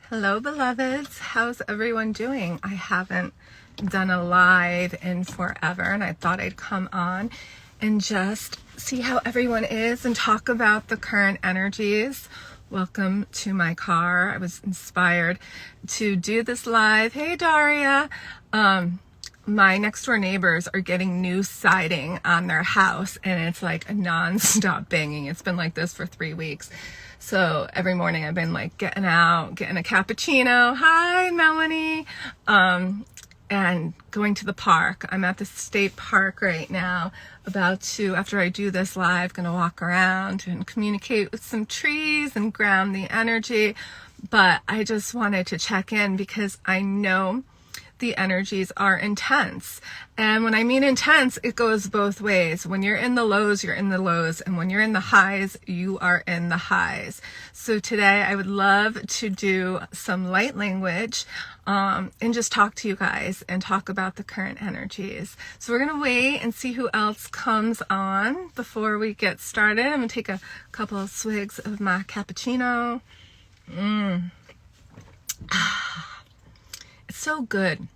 Hello, beloveds. How's everyone doing? I haven't done a live in forever, and I thought I'd come on and just see how everyone is and talk about the current energies. Welcome to my car. I was inspired to do this live. Hey, Daria. My next door neighbors are getting new siding on their house, and it's like a non-stop banging. It's been like this for 3 weeks. So every morning I've been like getting out, getting a cappuccino. Hi, Melanie. And going to the park. I'm at the state park right now, about to, after I do this live, going to walk around and communicate with some trees and ground the energy. But I just wanted to check in because I know the energies are intense. And when I mean intense, it goes both ways. When you're in the lows, you're in the lows. And when you're in the highs, you are in the highs. So today I would love to do some light language and just talk to you guys and talk about the current energies. So we're going to wait and see who else comes on before we get started. I'm going to take a couple of swigs of my cappuccino. It's so good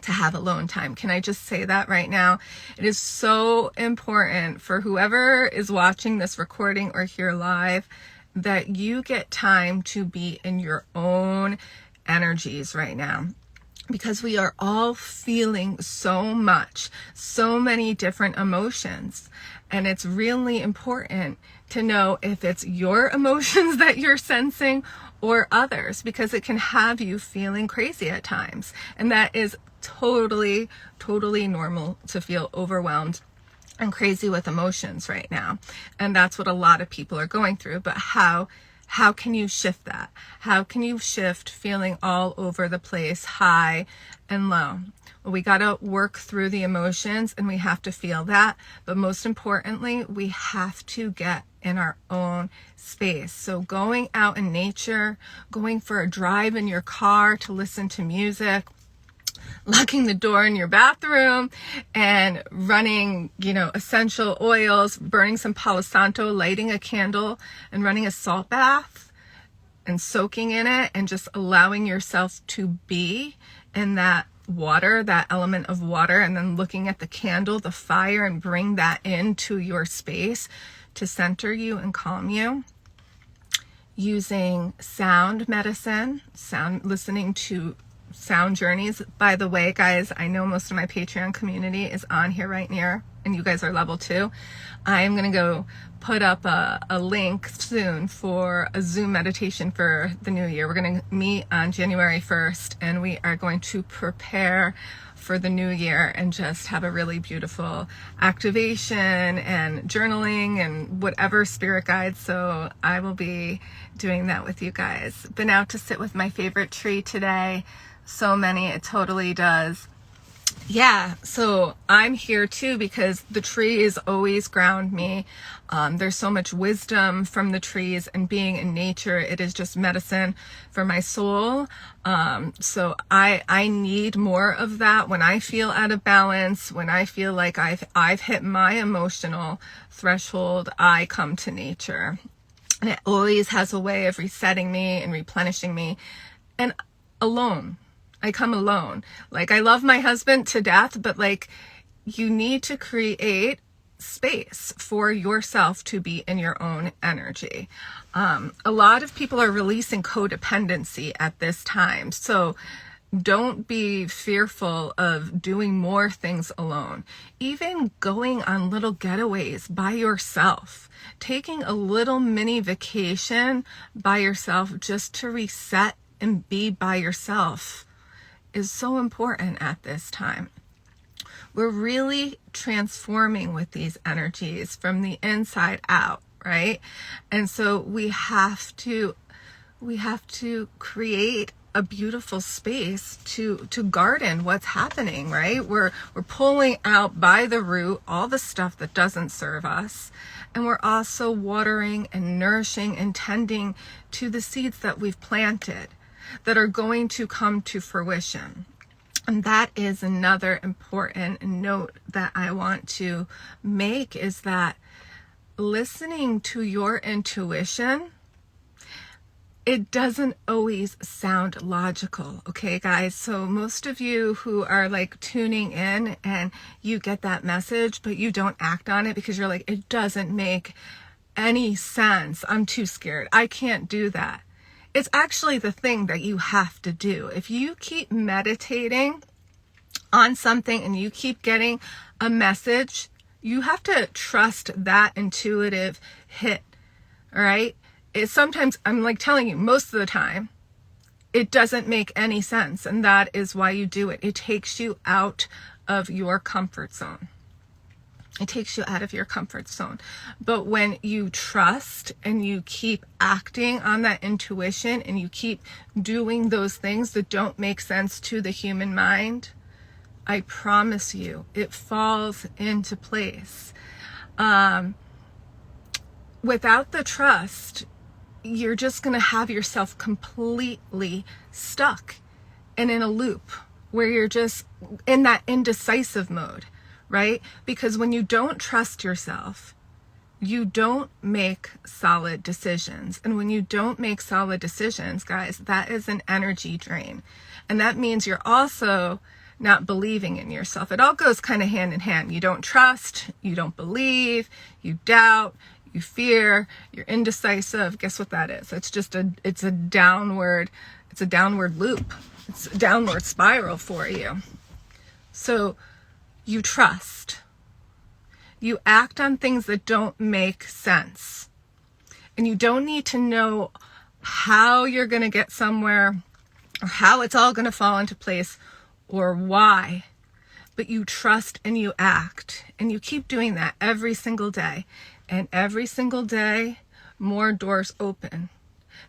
to have alone time. Can I just say that right now? It is so important for whoever is watching this recording or here live that you get time to be in your own energies right now, because we are all feeling so much, so many different emotions. And it's really important to know if it's your emotions that you're sensing or others, because it can have you feeling crazy at times. And that is totally normal to feel overwhelmed and crazy with emotions right now. And that's what a lot of people are going through. But how can you shift that? How can you shift feeling all over the place, high and low? Well, we got to work through the emotions, and we have to feel that. But most importantly, we have to get in our own space. So going out in nature, going for a drive in your car to listen to music, locking the door in your bathroom and running, essential oils, burning some Palo Santo, lighting a candle and running a salt bath and soaking in it and just allowing yourself to be in that water, that element of water, and then looking at the candle, the fire, and bring that into your space to center you and calm you. Using sound medicine, listening to sound journeys. By the way, guys, I know most of my Patreon community is on here right now, and you guys are level 2. I am going to go put up a link soon for a Zoom meditation for the new year. We're going to meet on January 1st, and we are going to prepare for the new year and just have a really beautiful activation and journaling and whatever spirit guides. So I will be doing that with you guys. Been out to sit with my favorite tree today. So many, it totally does. Yeah, so I'm here too because the trees always ground me. There's so much wisdom from the trees, and being in nature, it is just medicine for my soul. So I need more of that when I feel out of balance, when I feel like I've hit my emotional threshold. I come to nature, and it always has a way of resetting me and replenishing me. And alone. I come alone. Like, I love my husband to death, but you need to create space for yourself to be in your own energy. A lot of people are releasing codependency at this time. So don't be fearful of doing more things alone. Even going on little getaways by yourself, taking a little mini vacation by yourself just to reset and be by yourself is so important at this time. We're really transforming with these energies from the inside out, right? And so we have to create a beautiful space to garden what's happening, right? We're pulling out by the root all the stuff that doesn't serve us, and we're also watering and nourishing and tending to the seeds that we've planted that are going to come to fruition. And that is another important note that I want to make, is that listening to your intuition it doesn't always sound logical, okay, guys? So most of you who are like tuning in and you get that message, but you don't act on it because you're like, it doesn't make any sense. I'm too scared. I can't do that. It's actually the thing that you have to do. If you keep meditating on something and you keep getting a message, you have to trust that intuitive hit, all right? It's sometimes, I'm like telling you, most of the time, it doesn't make any sense. And that is why you do it. It takes you out of your comfort zone. It takes you out of your comfort zone. But when you trust and you keep acting on that intuition and you keep doing those things that don't make sense to the human mind, I promise you, it falls into place. Without the trust, you're just going to have yourself completely stuck and in a loop where you're just in that indecisive mode, right? Because when you don't trust yourself, you don't make solid decisions. And when you don't make solid decisions, guys, that is an energy drain. And that means you're also not believing in yourself. It all goes kind of hand in hand. You don't trust, you don't believe, you doubt, you fear, you're indecisive. Guess what that is? It's a downward loop. It's a downward spiral for you. So you trust. You act on things that don't make sense. And you don't need to know how you're going to get somewhere or how it's all going to fall into place or why. But you trust and you act. And you keep doing that every single day. And every single day, more doors open.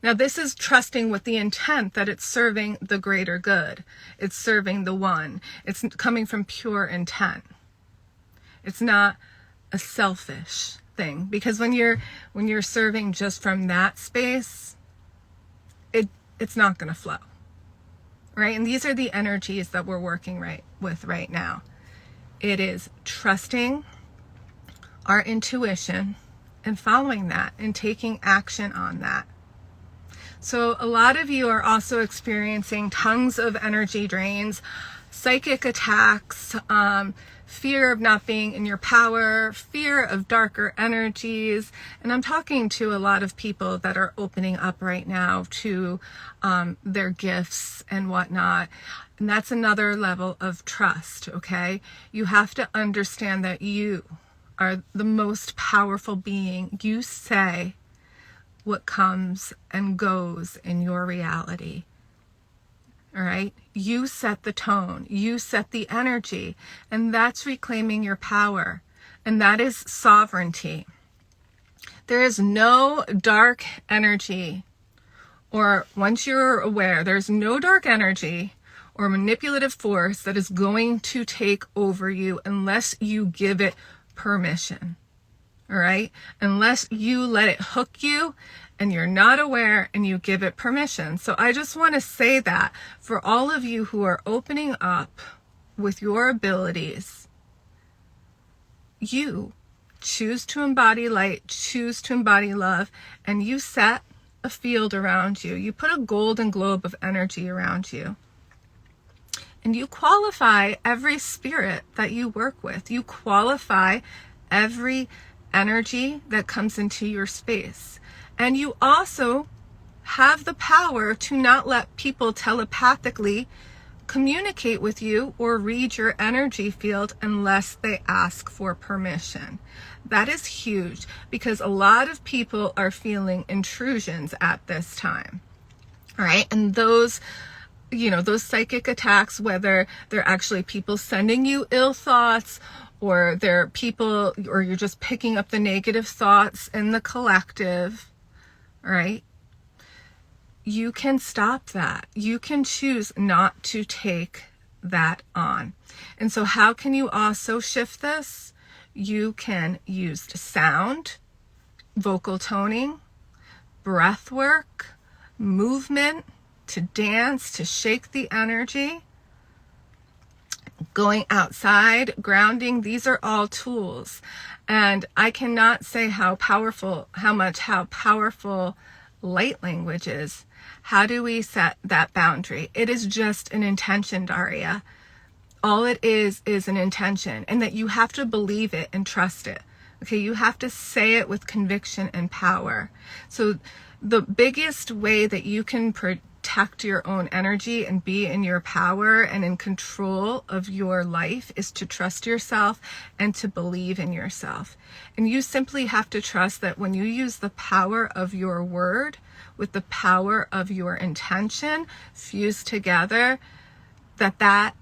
Now, this is trusting with the intent that it's serving the greater good. It's serving the one. It's coming from pure intent. It's not a selfish thing. Because when you're serving just from that space, it's not going to flow. Right? And these are the energies that we're working with right now. It is trusting our intuition and following that and taking action on that. So a lot of you are also experiencing tons of energy drains, psychic attacks, fear of not being in your power, fear of darker energies. And I'm talking to a lot of people that are opening up right now to their gifts and whatnot. And that's another level of trust, okay? You have to understand that you are the most powerful being. You say what comes and goes in your reality. All right? You set the tone. You set the energy. And that's reclaiming your power. And that is sovereignty. There is no dark energy, or once you're aware, there's no dark energy or manipulative force that is going to take over you unless you give it permission. All right? Unless you let it hook you and you're not aware and you give it permission. So I just want to say that for all of you who are opening up with your abilities, you choose to embody light, choose to embody love, and you set a field around you. You put a golden globe of energy around you. And you qualify every spirit that you work with. You qualify every energy that comes into your space. And you also have the power to not let people telepathically communicate with you or read your energy field unless they ask for permission. That is huge because a lot of people are feeling intrusions at this time. All right. And those psychic attacks, whether they're actually people sending you ill thoughts or they're people, or you're just picking up the negative thoughts in the collective, all right? You can stop that. You can choose not to take that on. And so how can you also shift this? You can use sound, vocal toning, breath work, movement, to dance, to shake the energy, going outside, grounding. These are all tools. And I cannot say how powerful light language is. How do we set that boundary? It is just an intention, Daria. All it is an intention, and that you have to believe it and trust it. Okay, you have to say it with conviction and power. So the biggest way that you can protect your own energy and be in your power and in control of your life is to trust yourself and to believe in yourself. And you simply have to trust that when you use the power of your word with the power of your intention fused together, that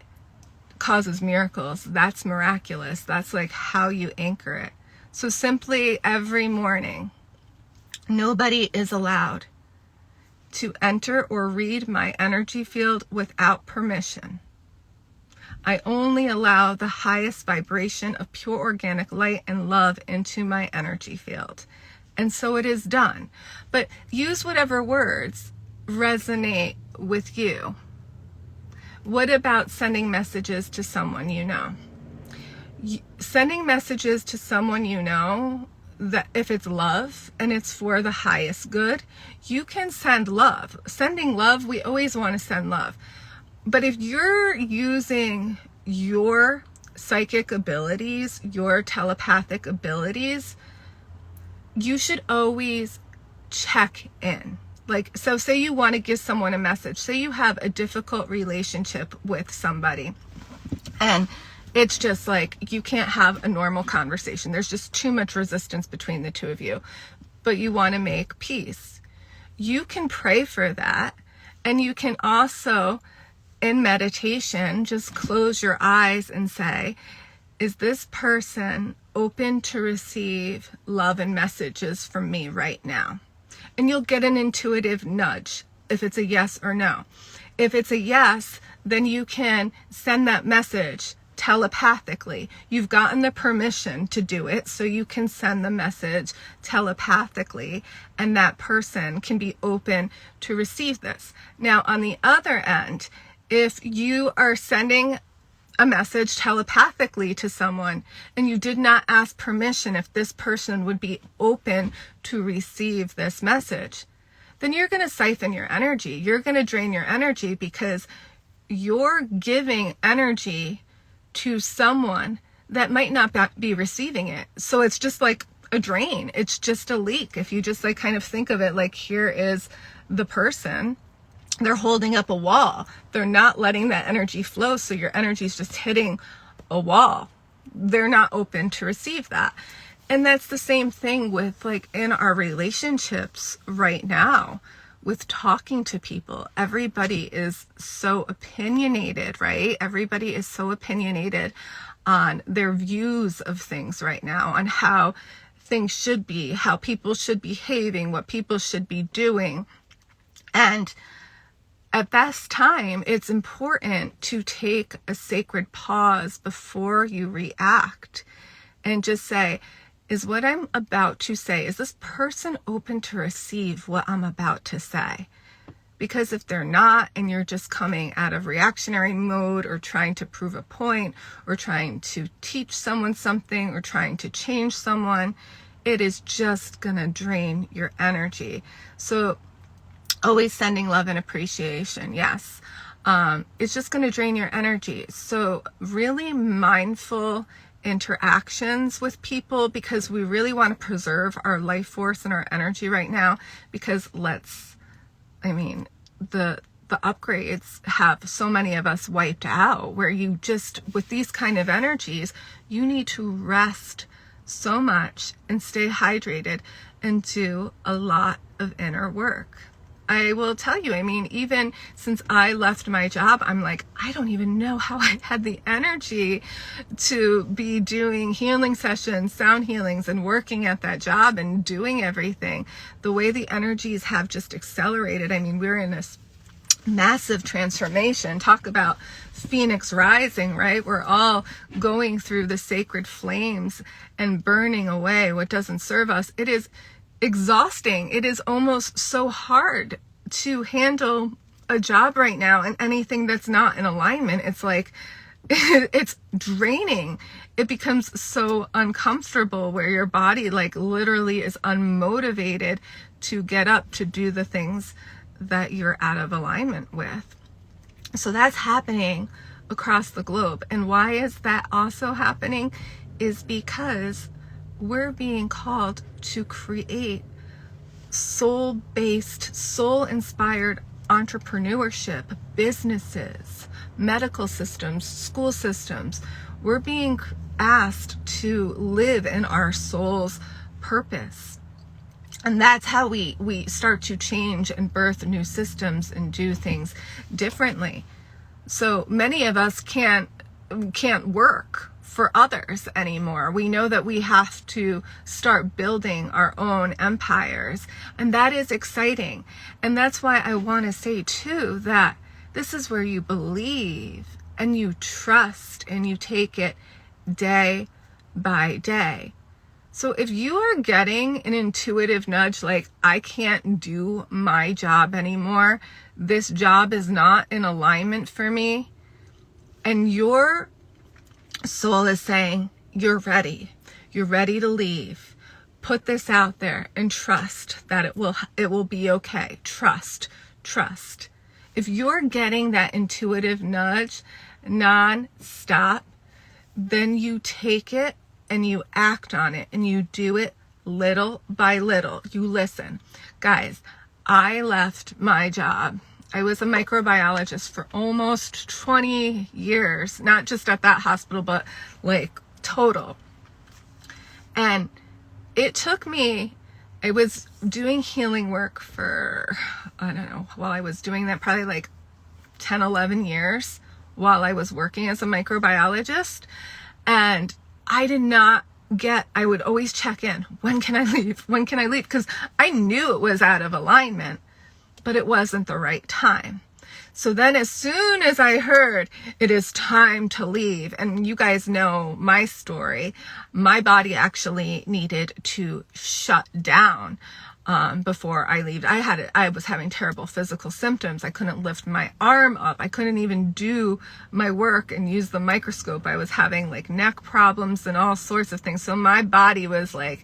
causes miracles. That's miraculous. That's like how you anchor it. So simply every morning, nobody is allowed to enter or read my energy field without permission. I only allow the highest vibration of pure organic light and love into my energy field. And so it is done. But use whatever words resonate with you. What about sending messages to someone you know? Sending messages to someone you know, that if it's love and it's for the highest good, you can send love. Sending love, we always want to send love. But if you're using your psychic abilities, your telepathic abilities, you should always check in. Like, so say you want to give someone a message. Say you have a difficult relationship with somebody, and it's just like you can't have a normal conversation. There's just too much resistance between the two of you, but you want to make peace. You can pray for that, and you can also, in meditation, just close your eyes and say, is this person open to receive love and messages from me right now? And you'll get an intuitive nudge if it's a yes or no. If it's a yes, then you can send that message telepathically. You've gotten the permission to do it, so you can send the message telepathically, and that person can be open to receive this. Now, on the other end, if you are sending a message telepathically to someone and you did not ask permission if this person would be open to receive this message, then you're going to siphon your energy. You're going to drain your energy because you're giving energy to someone that might not be receiving it. So it's just like a drain. It's just a leak. If you just like kind of think of it like, here is the person, they're holding up a wall. They're not letting that energy flow. So your energy is just hitting a wall. They're not open to receive that. And that's the same thing with like in our relationships right now with talking to people. Everybody is so opinionated, right? Everybody is so opinionated on their views of things right now, on how things should be, how people should be behaving, what people should be doing. And at this time, it's important to take a sacred pause before you react and just say, is what I'm about to say, is this person open to receive what I'm about to say? Because if they're not, and you're just coming out of reactionary mode or trying to prove a point or trying to teach someone something or trying to change someone, it is just going to drain your energy. So always sending love and appreciation, yes. It's just going to drain your energy. So really mindful interactions with people, because we really want to preserve our life force and our energy right now, because the upgrades have so many of us wiped out, where you just, with these kind of energies, you need to rest so much and stay hydrated and do a lot of inner work. I will tell you, even since I left my job, I'm like, I don't even know how I had the energy to be doing healing sessions, sound healings, and working at that job and doing everything. The way the energies have just accelerated. We're in this massive transformation. Talk about Phoenix rising, right? We're all going through the sacred flames and burning away what doesn't serve us. It is exhausting. It is almost so hard to handle a job right now and anything that's not in alignment. It's like it's draining. It becomes so uncomfortable where your body like literally is unmotivated to get up to do the things that you're out of alignment with. So that's happening across the globe. And why is that also happening? Is because we're being called to create soul-based, soul-inspired entrepreneurship, businesses, medical systems, school systems. We're being asked to live in our soul's purpose. And that's how we start to change and birth new systems and do things differently. So many of us can't work for others anymore. We know that we have to start building our own empires, and that is exciting. And that's why I want to say too that this is where you believe and you trust and you take it day by day. So if you are getting an intuitive nudge like, I can't do my job anymore, this job is not in alignment for me, and your soul is saying, you're ready to leave, put this out there and trust that it will be okay. Trust. If you're getting that intuitive nudge non-stop, then you take it and you act on it and you do it little by little. You listen. Guys, I left my job. I was a microbiologist for almost 20 years, not just at that hospital, but like total. And it took me, I was doing healing work for, I don't know, while I was doing that, probably like 10, 11 years while I was working as a microbiologist. And I would always check in. When can I leave? When can I leave? Because I knew it was out of alignment, but it wasn't the right time. So then as soon as I heard it is time to leave, and you guys know my story, my body actually needed to shut down before I leave. I was having terrible physical symptoms. I couldn't lift my arm up. I couldn't even do my work and use the microscope. I was having like neck problems and all sorts of things. So my body was like,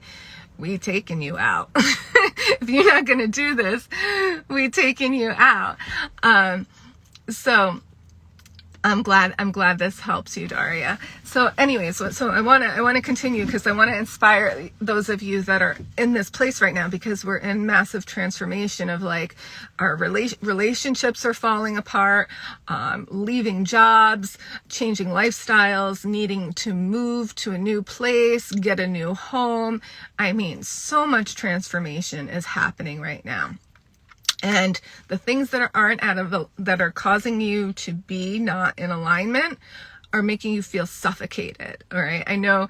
we taking you out. If you're not going to do this, we taking you out. So I'm glad this helps you, Daria. So anyways, so I want to continue because I want to inspire those of you that are in this place right now, because we're in massive transformation of like our relationships are falling apart, leaving jobs, changing lifestyles, needing to move to a new place, get a new home. I mean, so much transformation is happening right now. And the things that that are causing you to be not in alignment are making you feel suffocated. All right. I know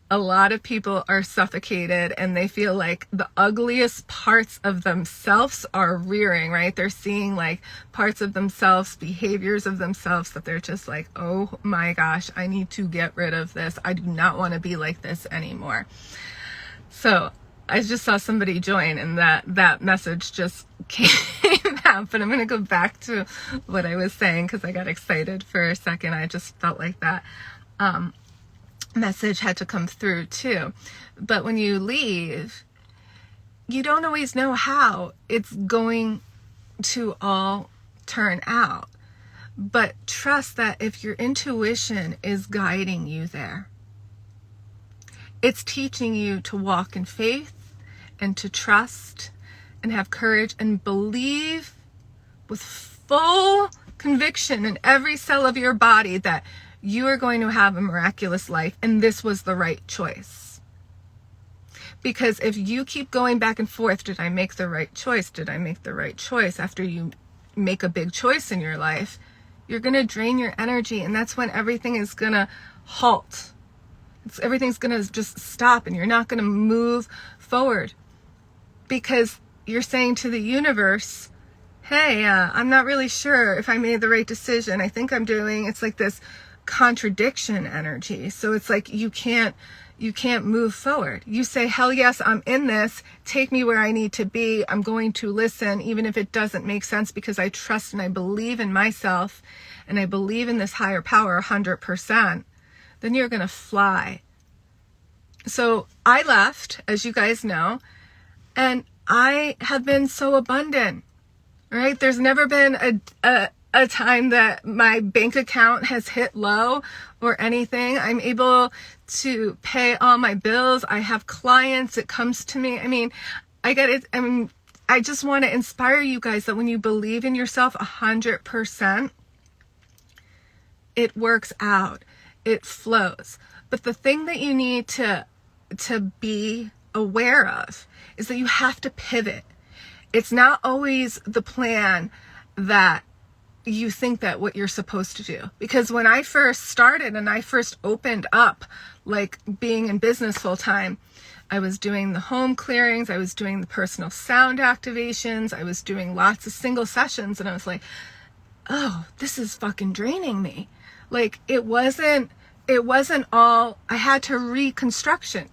a lot of people are suffocated and they feel like the ugliest parts of themselves are rearing, right? They're seeing like parts of themselves, behaviors of themselves that they're just like, oh my gosh, I need to get rid of this. I do not want to be like this anymore. So I just saw somebody join and that message just came out, but I'm going to go back to what I was saying because I got excited for a second. I just felt like that message had to come through too. But when you leave, you don't always know how it's going to all turn out. But trust that if your intuition is guiding you there, it's teaching you to walk in faith and to trust and have courage and believe with full conviction in every cell of your body that you are going to have a miraculous life and this was the right choice. Because if you keep going back and forth, did I make the right choice? Did I make the right choice? After you make a big choice in your life, you're going to drain your energy, and that's when everything is going to halt. Everything's going to just stop and you're not going to move forward because you're saying to the universe, hey, I'm not really sure if I made the right decision. I think I'm doing, it's like this contradiction energy. So it's like you can't you can't move forward. You say, hell yes, I'm in this. Take me where I need to be. I'm going to listen, even if it doesn't make sense, because I trust and I believe in myself and I believe in this higher power 100%. Then you're going to fly. So I left, as you guys know, and I have been so abundant, right? There's never been a time that my bank account has hit low or anything. I'm able to pay all my bills. I have clients. It comes to me. I mean, I get it. I mean, I just want to inspire you guys that when you believe in yourself 100%, it works out. It flows. But the thing that you need to be aware of is that you have to pivot. It's not always the plan that you think that what you're supposed to do. Because when I first started and I first opened up, like being in business full time, I was doing the home clearings, I was doing the personal sound activations, I was doing lots of single sessions, and I was like, oh, this is fucking draining me. Like it wasn't all, I had to reconstructure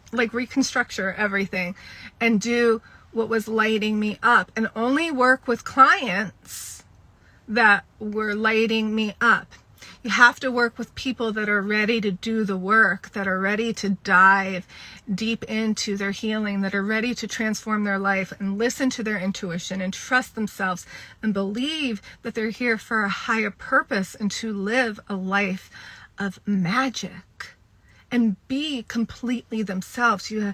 everything and do what was lighting me up and only work with clients that were lighting me up. You have to work with people that are ready to do the work, that are ready to dive deep into their healing, that are ready to transform their life and listen to their intuition and trust themselves and believe that they're here for a higher purpose and to live a life of magic and be completely themselves. You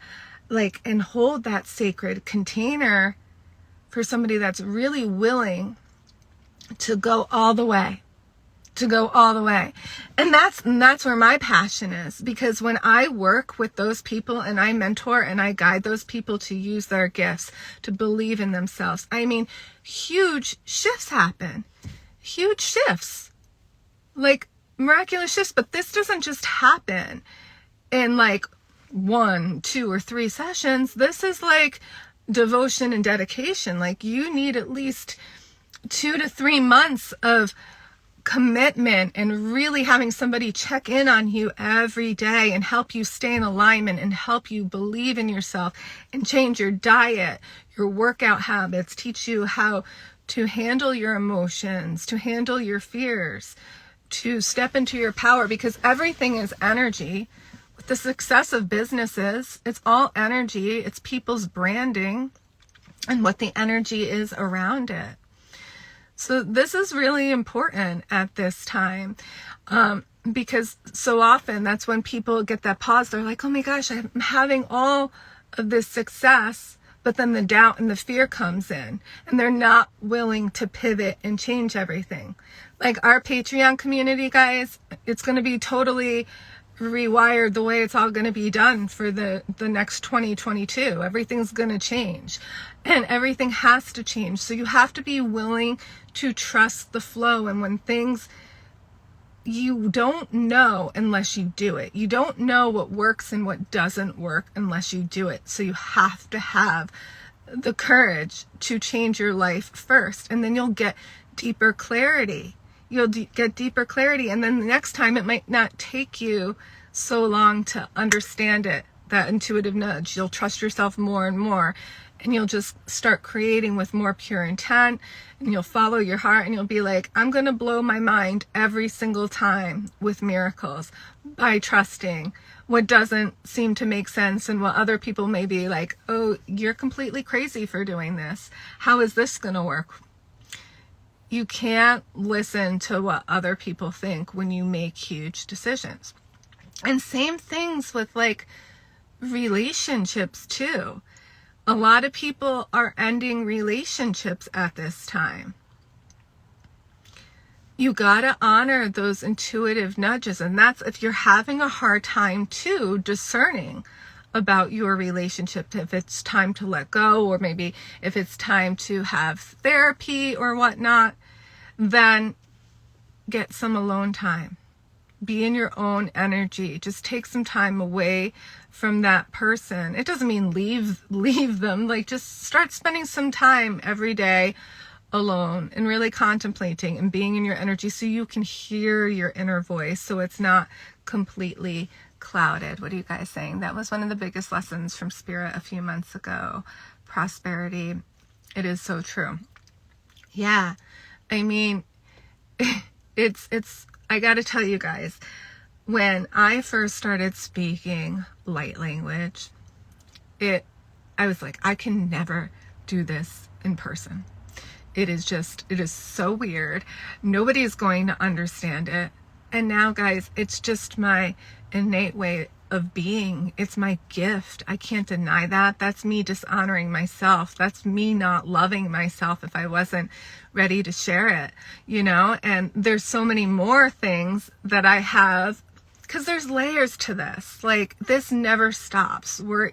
and hold that sacred container for somebody that's really willing to go all the way. And that's where my passion is, because when I work with those people and I mentor and I guide those people to use their gifts, to believe in themselves, I mean, huge shifts happen. Huge shifts. Like miraculous shifts. But this doesn't just happen in like 1, 2, or 3 sessions. This is like devotion and dedication. Like you need at least 2 to 3 months of commitment and really having somebody check in on you every day and help you stay in alignment and help you believe in yourself and change your diet, your workout habits, teach you how to handle your emotions, to handle your fears, to step into your power, because everything is energy. With the success of businesses, it's all energy. It's people's branding and what the energy is around it. So this is really important at this time, because so often that's when people get that pause. They're like, oh my gosh, I'm having all of this success, but then the doubt and the fear comes in and they're not willing to pivot and change everything. Like our Patreon community, guys, it's going to be totally rewired the way it's all going to be done for the next 2022. Everything's going to change and everything has to change. So you have to be willing to trust the flow. And when things, you don't know unless you do it. You don't know what works and what doesn't work unless you do it. So you have to have the courage to change your life first, and then you'll get deeper clarity. You'll get deeper clarity, and then the next time it might not take you so long to understand it, that intuitive nudge. You'll trust yourself more and more, and you'll just start creating with more pure intent, and you'll follow your heart, and you'll be like, I'm going to blow my mind every single time with miracles by trusting what doesn't seem to make sense and what other people may be like, oh, you're completely crazy for doing this. How is this going to work? You can't listen to what other people think when you make huge decisions. And same things with like relationships too. A lot of people are ending relationships at this time. You gotta honor those intuitive nudges. And that's if you're having a hard time too discerning about your relationship, if it's time to let go, or maybe if it's time to have therapy or whatnot, then get some alone time. Be in your own energy. Just take some time away from that person. It doesn't mean leave them. Like just start spending some time every day alone and really contemplating and being in your energy so you can hear your inner voice, so it's not completely clouded. What are you guys saying? That was one of the biggest lessons from Spirit a few months ago. Prosperity. It is so true. Yeah. I mean, it's I got to tell you guys, when I first started speaking light language, I was like, I can never do this in person. It is so weird. Nobody is going to understand it. And now, guys, it's just my innate way of being. It's my gift. I can't deny that. That's me dishonoring myself. That's me not loving myself if I wasn't ready to share it, you know? And there's so many more things that I have, because there's layers to this. Like, this never stops. We're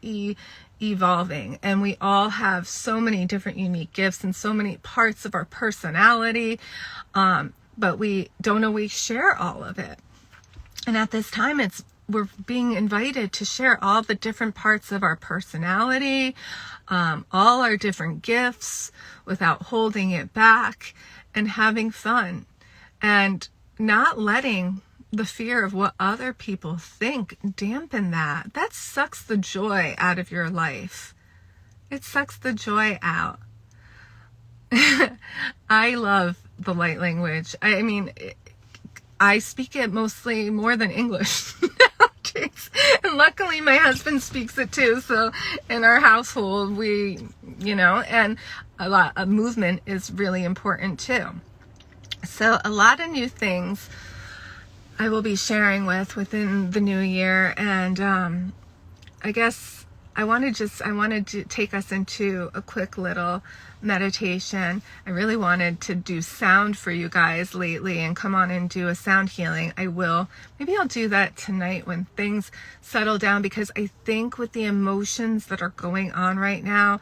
evolving, and we all have so many different unique gifts and so many parts of our personality, but we don't always share all of it. And at this time, we're being invited to share all the different parts of our personality, all our different gifts, without holding it back, and having fun, and not letting the fear of what other people think dampen that. That sucks the joy out of your life. It sucks the joy out. I love the light language. I mean, I speak it mostly more than English nowadays. And luckily my husband speaks it too. So in our household, we, you know, and a lot of movement is really important too. So a lot of new things I will be sharing within the new year. And I guess I wanted to take us into a quick little meditation. I really wanted to do sound for you guys lately and come on and do a sound healing. Maybe I'll do that tonight when things settle down, because I think with the emotions that are going on right now,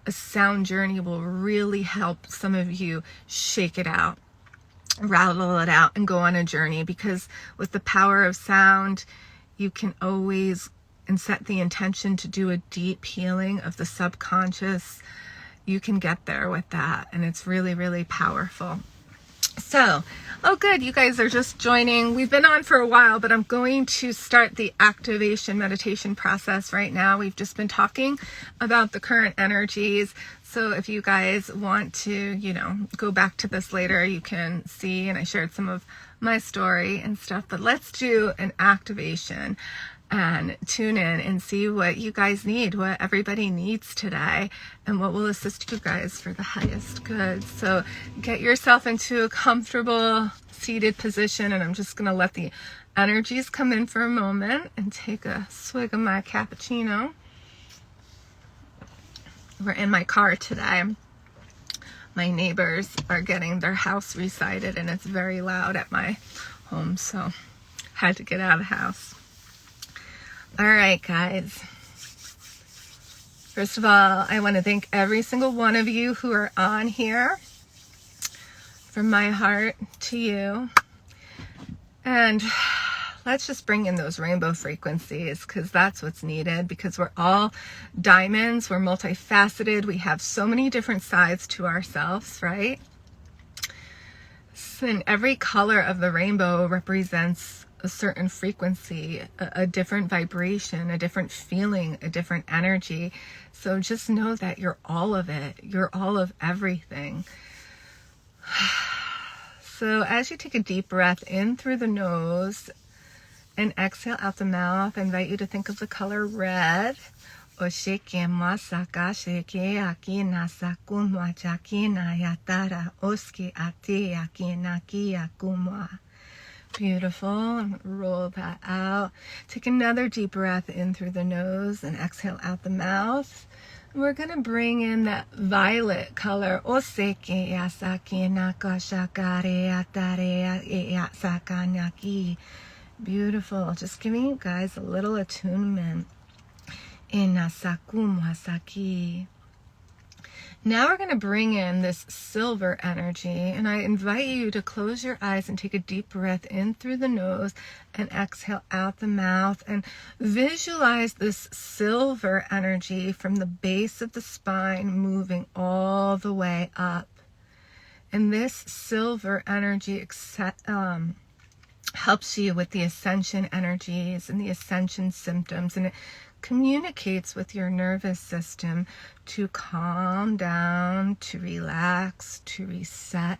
a sound journey will really help some of you shake it out, rattle it out, and go on a journey. Because with the power of sound, you can always and set the intention to do a deep healing of the subconscious. You can get there with that, and it's really, really powerful. So, oh good, you guys are just joining. We've been on for a while, but I'm going to start the activation meditation process right now. We've just been talking about the current energies. So if you guys want to, go back to this later, you can see, and I shared some of my story and stuff, but let's do an activation and tune in and see what you guys need, what everybody needs today, and what will assist you guys for the highest good. So get yourself into a comfortable seated position, and I'm just going to let the energies come in for a moment and take a swig of my cappuccino. We're in my car today. My neighbors are getting their house resided, and it's very loud at my home, so had to get out of the house. All right, guys. First of all, I want to thank every single one of you who are on here. From my heart to you. And let's just bring in those rainbow frequencies, because that's what's needed, because we're all diamonds. We're multifaceted. We have so many different sides to ourselves, right? And every color of the rainbow represents a certain frequency, a different vibration, a different feeling, a different energy. So just know that you're all of it. You're all of everything. So as you take a deep breath in through the nose and exhale out the mouth, I invite you to think of the color red. Oshike masaka sheke aki nasakun wachaki na yatara oski ati aki naki akumwa. Beautiful. Roll that out. Take another deep breath in through the nose and exhale out the mouth. We're going to bring in that violet color. Oseke yasaki nakashakare atare yasakanaki. Beautiful. Just giving you guys a little attunement. Inasakumasaki. Now we're going to bring in this silver energy, and I invite you to close your eyes and take a deep breath in through the nose and exhale out the mouth, and visualize this silver energy from the base of the spine moving all the way up. And this silver energy helps you with the ascension energies and the ascension symptoms, and it communicates with your nervous system to calm down, to relax, to reset,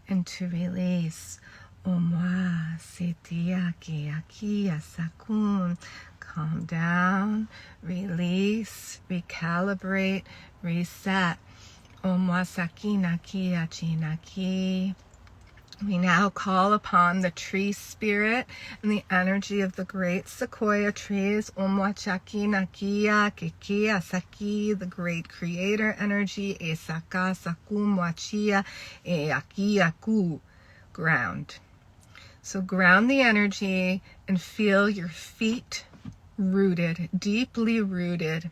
and to release. Omwa setiaki aki asakun. Calm down, release, recalibrate, reset. Omwa sakinaki achinaki. We now call upon the tree spirit and the energy of the great sequoia trees, Omwachaki Nakia Kikia Saki, the great creator energy, Esaka Saku Mwachia Eakiaku, ground. So ground the energy and feel your feet rooted, deeply rooted.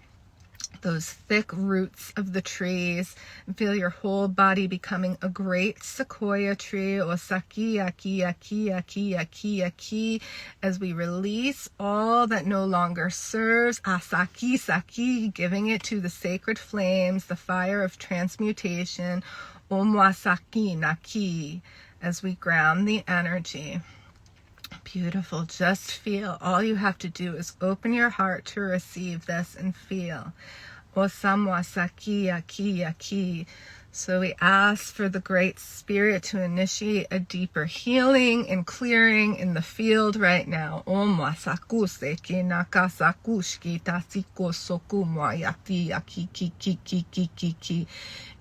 Those thick roots of the trees, and feel your whole body becoming a great sequoia tree, Osaki aki aki aki aki aki, as we release all that no longer serves, Asaki saki, giving it to the sacred flames, the fire of transmutation, Omwasaki naki, as we ground the energy. Beautiful. Just feel. All you have to do is open your heart to receive this and feel. Osamwa saki aki aki. So we ask for the great spirit to initiate a deeper healing and clearing in the field right now. Omwa saku seki naka saku shikita siko soku moyati aki ki ki ki ki ki ki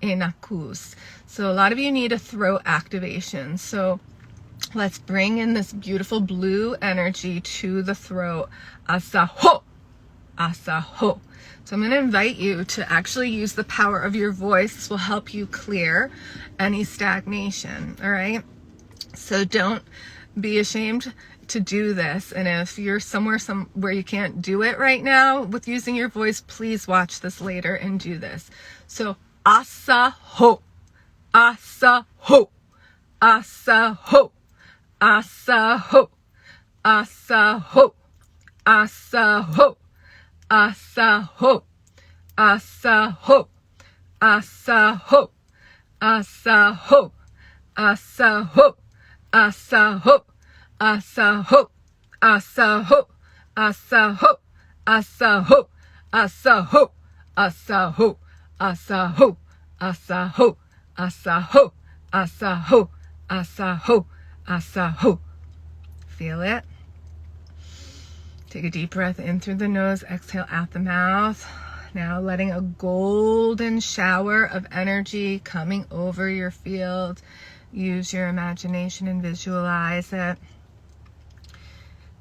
enakus. So a lot of you need a throat activation. So let's bring in this beautiful blue energy to the throat. Asaho. Asaho. So I'm going to invite you to actually use the power of your voice. This will help you clear any stagnation, all right? So don't be ashamed to do this. And if you're somewhere where you can't do it right now with using your voice, please watch this later and do this. So asaho. Asaho. Asaho. Asaho. Asaho. Asaho. Asaho, asaho, asaho, asaho, asaho, asaho, asaho, asaho, asaho, asaho, asaho, asaho, asaho, asaho, asaho, asaho, asaho, asaho. Feel it? Take a deep breath in through the nose, exhale out the mouth. Now letting a golden shower of energy coming over your field. Use your imagination and visualize it.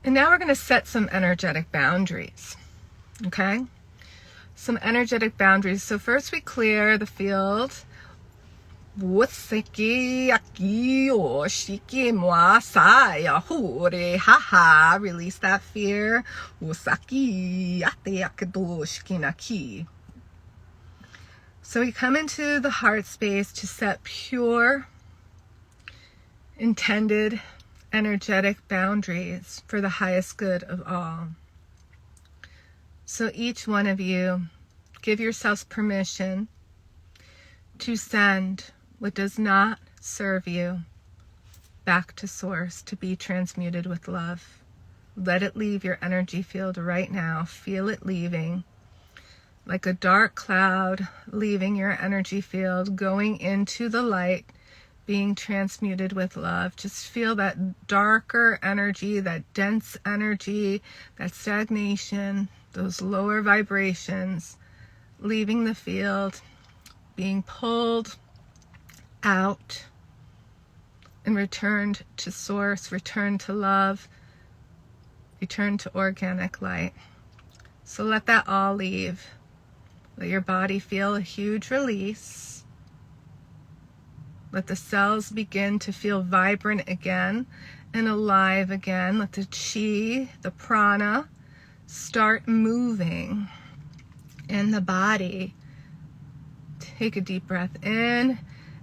And now we're going to set some energetic boundaries. Okay? Some energetic boundaries. So first we clear the field. Release that fear. So we come into the heart space to set pure, intended, energetic boundaries for the highest good of all. So each one of you, give yourselves permission to send what does not serve you back to source, to be transmuted with love. Let it leave your energy field right now. Feel it leaving like a dark cloud, leaving your energy field, going into the light, being transmuted with love. Just feel that darker energy, that dense energy, that stagnation, those lower vibrations, leaving the field, being pulled out and returned to source, returned to love, returned to organic light. So let that all leave. Let your body feel a huge release. Let the cells begin to feel vibrant again and alive again. Let the chi, the prana, start moving in the body. Take a deep breath in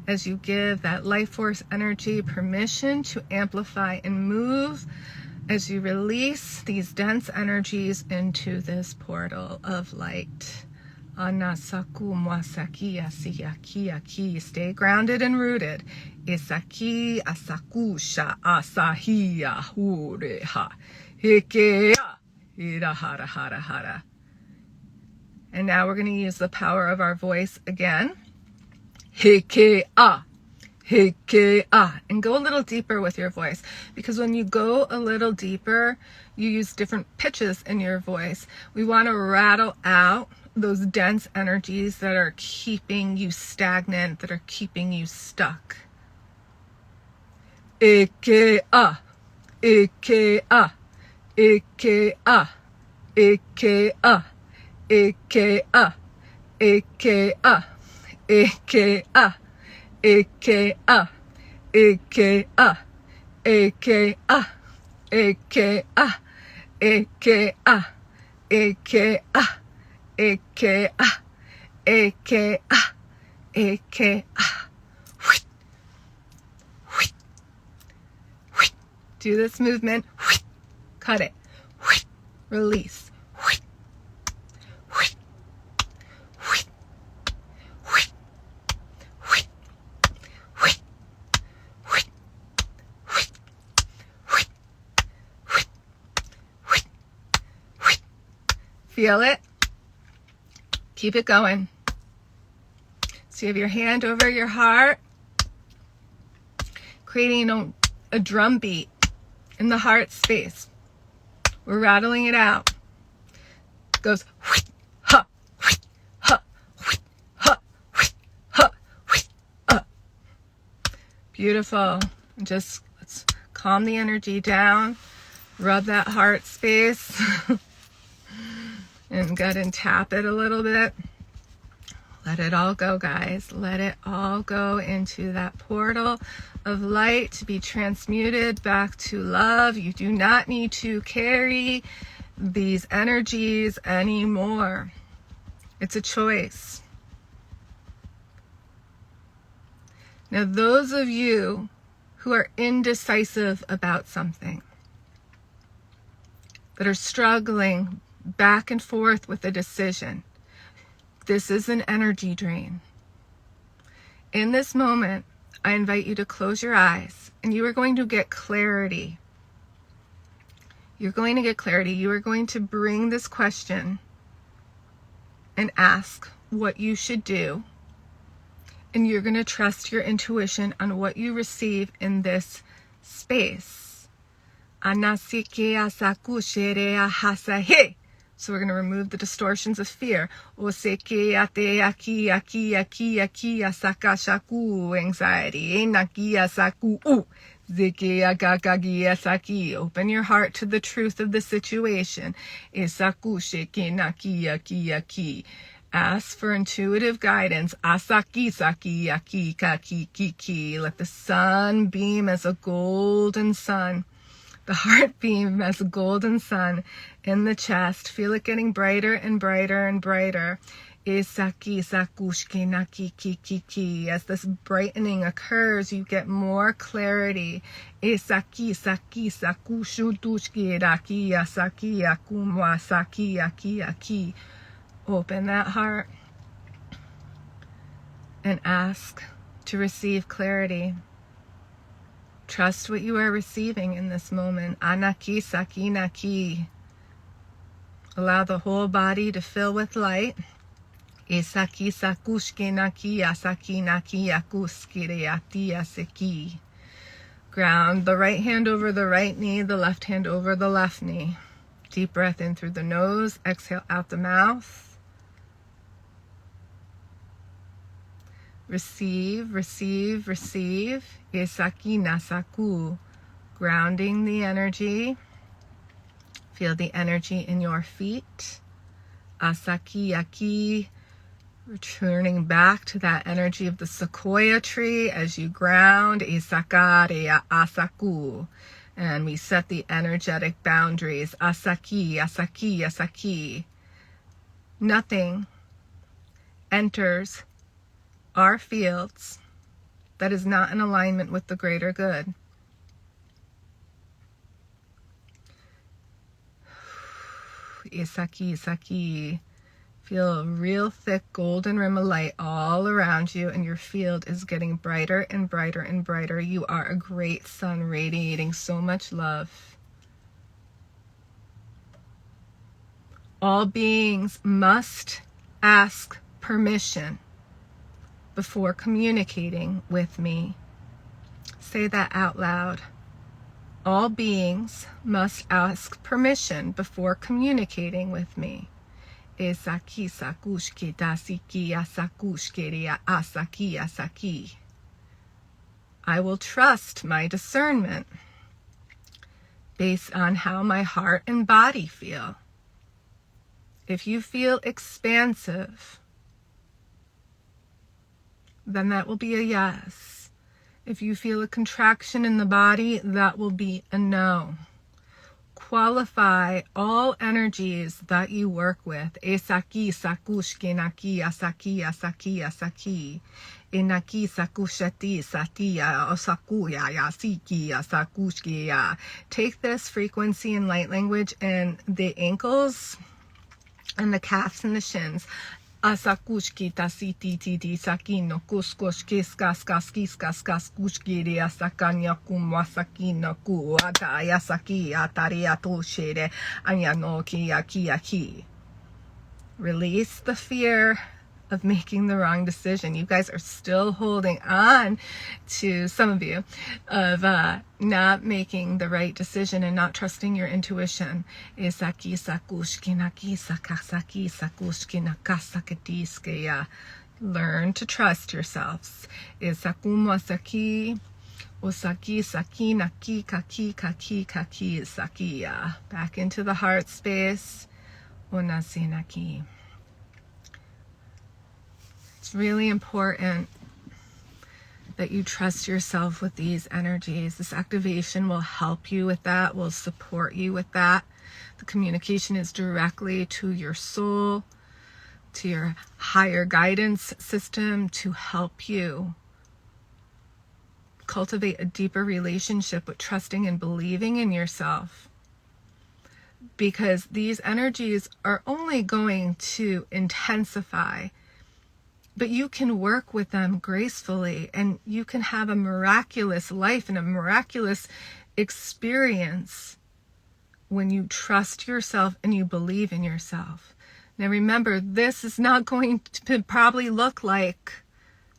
as you give that life force energy permission to amplify and move as you release these dense energies into this portal of light. Anasaku mwasaki asiaki aki. Stay grounded and rooted. Isaki asakusha asahi ahureha. Hikea irahara hara hara. And now we're going to use the power of our voice again. Hikea. Hikea. And go a little deeper with your voice, because when you go a little deeper, you use different pitches in your voice. We want to rattle out those dense energies that are keeping you stagnant, that are keeping you stuck. Ikea, Ikea, Ikea, Ikea, Ikea, Ikea, Ikea, Ikea, Ikea, Ikea, Ikea, Ikea, Ikea, Ikea, Ikea, Ikea. Do this movement. Cut it. Release. Feel it. Keep it going. So you have your hand over your heart, creating a drum beat in the heart space. We're rattling it out. It goes ha, ha, ha, ha. Beautiful. Just let's calm the energy down. Rub that heart space. And go ahead and tap it a little bit. Let it all go, guys. Let it all go into that portal of light to be transmuted back to love. You do not need to carry these energies anymore. It's a choice. Now, those of you who are indecisive about something, that are struggling back and forth with a decision, this is an energy drain. In this moment, I invite you to close your eyes, and you are going to get clarity. You're going to get clarity. You are going to bring this question and ask what you should do, and you're going to trust your intuition on what you receive in this space. Anasike asaku sherea hasahe. So we're going to remove the distortions of fear. Oseke ate aki aki aki aki asaka shaku anxiety. Enaki asaku u. Zeke agagagi asaki. Open your heart to the truth of the situation. Esaku sheke naki aki aki. Ask for intuitive guidance. Asaki saki aki kaki kiki. Let the sun beam as a golden sun. The heart beam as a golden sun in the chest. Feel it getting brighter and brighter and brighter. Isaki sakushki naki kiki. As this brightening occurs, you get more clarity. Isaki saki sakushu dushki raki asaki akumwa saki aki aki. Open that heart and ask to receive clarity. Trust what you are receiving in this moment. Anaki saki naki. Allow the whole body to fill with light. Isaki sakushke naki asaki naki akuskire ati aseki. Ground the right hand over the right knee, the left hand over the left knee. Deep breath in through the nose, exhale out the mouth. Receive, receive, receive. Isaki nasaku. Grounding the energy. Feel the energy in your feet. Asaki yaki. Returning back to that energy of the sequoia tree as you ground. Isakare asaku. And we set the energetic boundaries. Asaki, asaki, asaki. Nothing enters our fields that is not in alignment with the greater good. Isaki, isaki. Feel a real thick golden rim of light all around you, and your field is getting brighter and brighter and brighter. You are a great sun radiating so much love. All beings must ask permission before communicating with me. Say that out loud. All beings must ask permission before communicating with me. Esaki sakushki dasiki asakushki asaki asaki. I will trust my discernment based on how my heart and body feel. If you feel expansive, then that will be a yes. If you feel a contraction in the body, that will be a no. Qualify all energies that you work with. Esaki sakushki naki asaki asaki asaki. Enaki sakushati satia osakuya yasiki asakushki ya. Take this frequency in light language and the ankles and the calves and the shins. Asakushki tasiti titi saki no kuskoshki skaskaski skaskushki asakanya kumwasaki no ku atayasaki atariato shere anyano ki. Release the fear of making the wrong decision. You guys are still holding on to, some of you, of not making the right decision and not trusting your intuition. Esaki sakushki naki sakasaki sakushki nakasakatiske. Learn to trust yourselves. Esakumwasaki osaki saki naki kaki kaki kaki sakiya. Back into the heart space. Onasinaki. It's really important that you trust yourself with these energies. This activation will help you with that, will support you with that. The communication is directly to your soul, to your higher guidance system, to help you cultivate a deeper relationship with trusting and believing in yourself. Because these energies are only going to intensify, but you can work with them gracefully, and you can have a miraculous life and a miraculous experience when you trust yourself and you believe in yourself. Now remember, this is not going to probably look like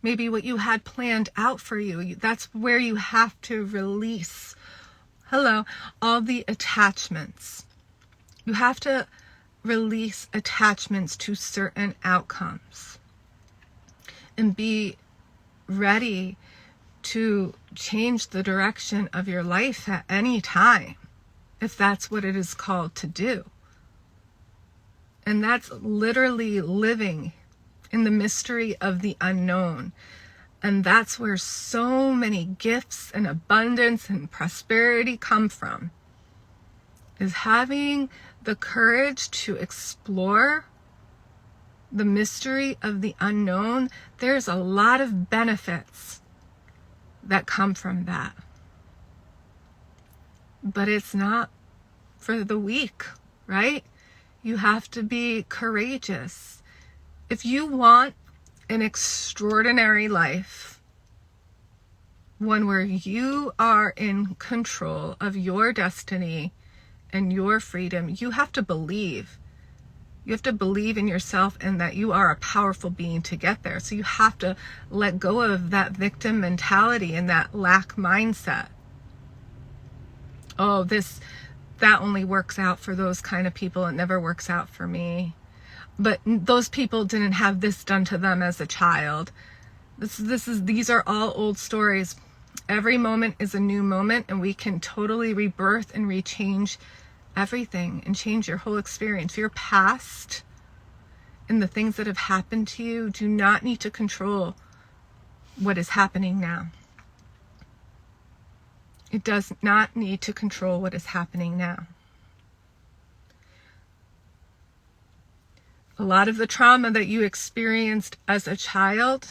maybe what you had planned out for you. That's where you have to release, all the attachments. You have to release attachments to certain outcomes and be ready to change the direction of your life at any time, if that's what it is called to do. And that's literally living in the mystery of the unknown. And that's where so many gifts and abundance and prosperity come from, is having the courage to explore the mystery of the unknown. There's a lot of benefits that come from that. But it's not for the weak, right? You have to be courageous. If you want an extraordinary life, one where you are in control of your destiny and your freedom, you have to believe. You have to believe in yourself and that you are a powerful being to get there. So you have to let go of that victim mentality and that lack mindset. Oh, that only works out for those kind of people. It never works out for me. But those people didn't have this done to them as a child. These are all old stories. Every moment is a new moment, and we can totally rebirth and rechange everything and change your whole experience. Your past and the things that have happened to you do not need to control what is happening now. It does not need to control what is happening now. A lot of the trauma that you experienced as a child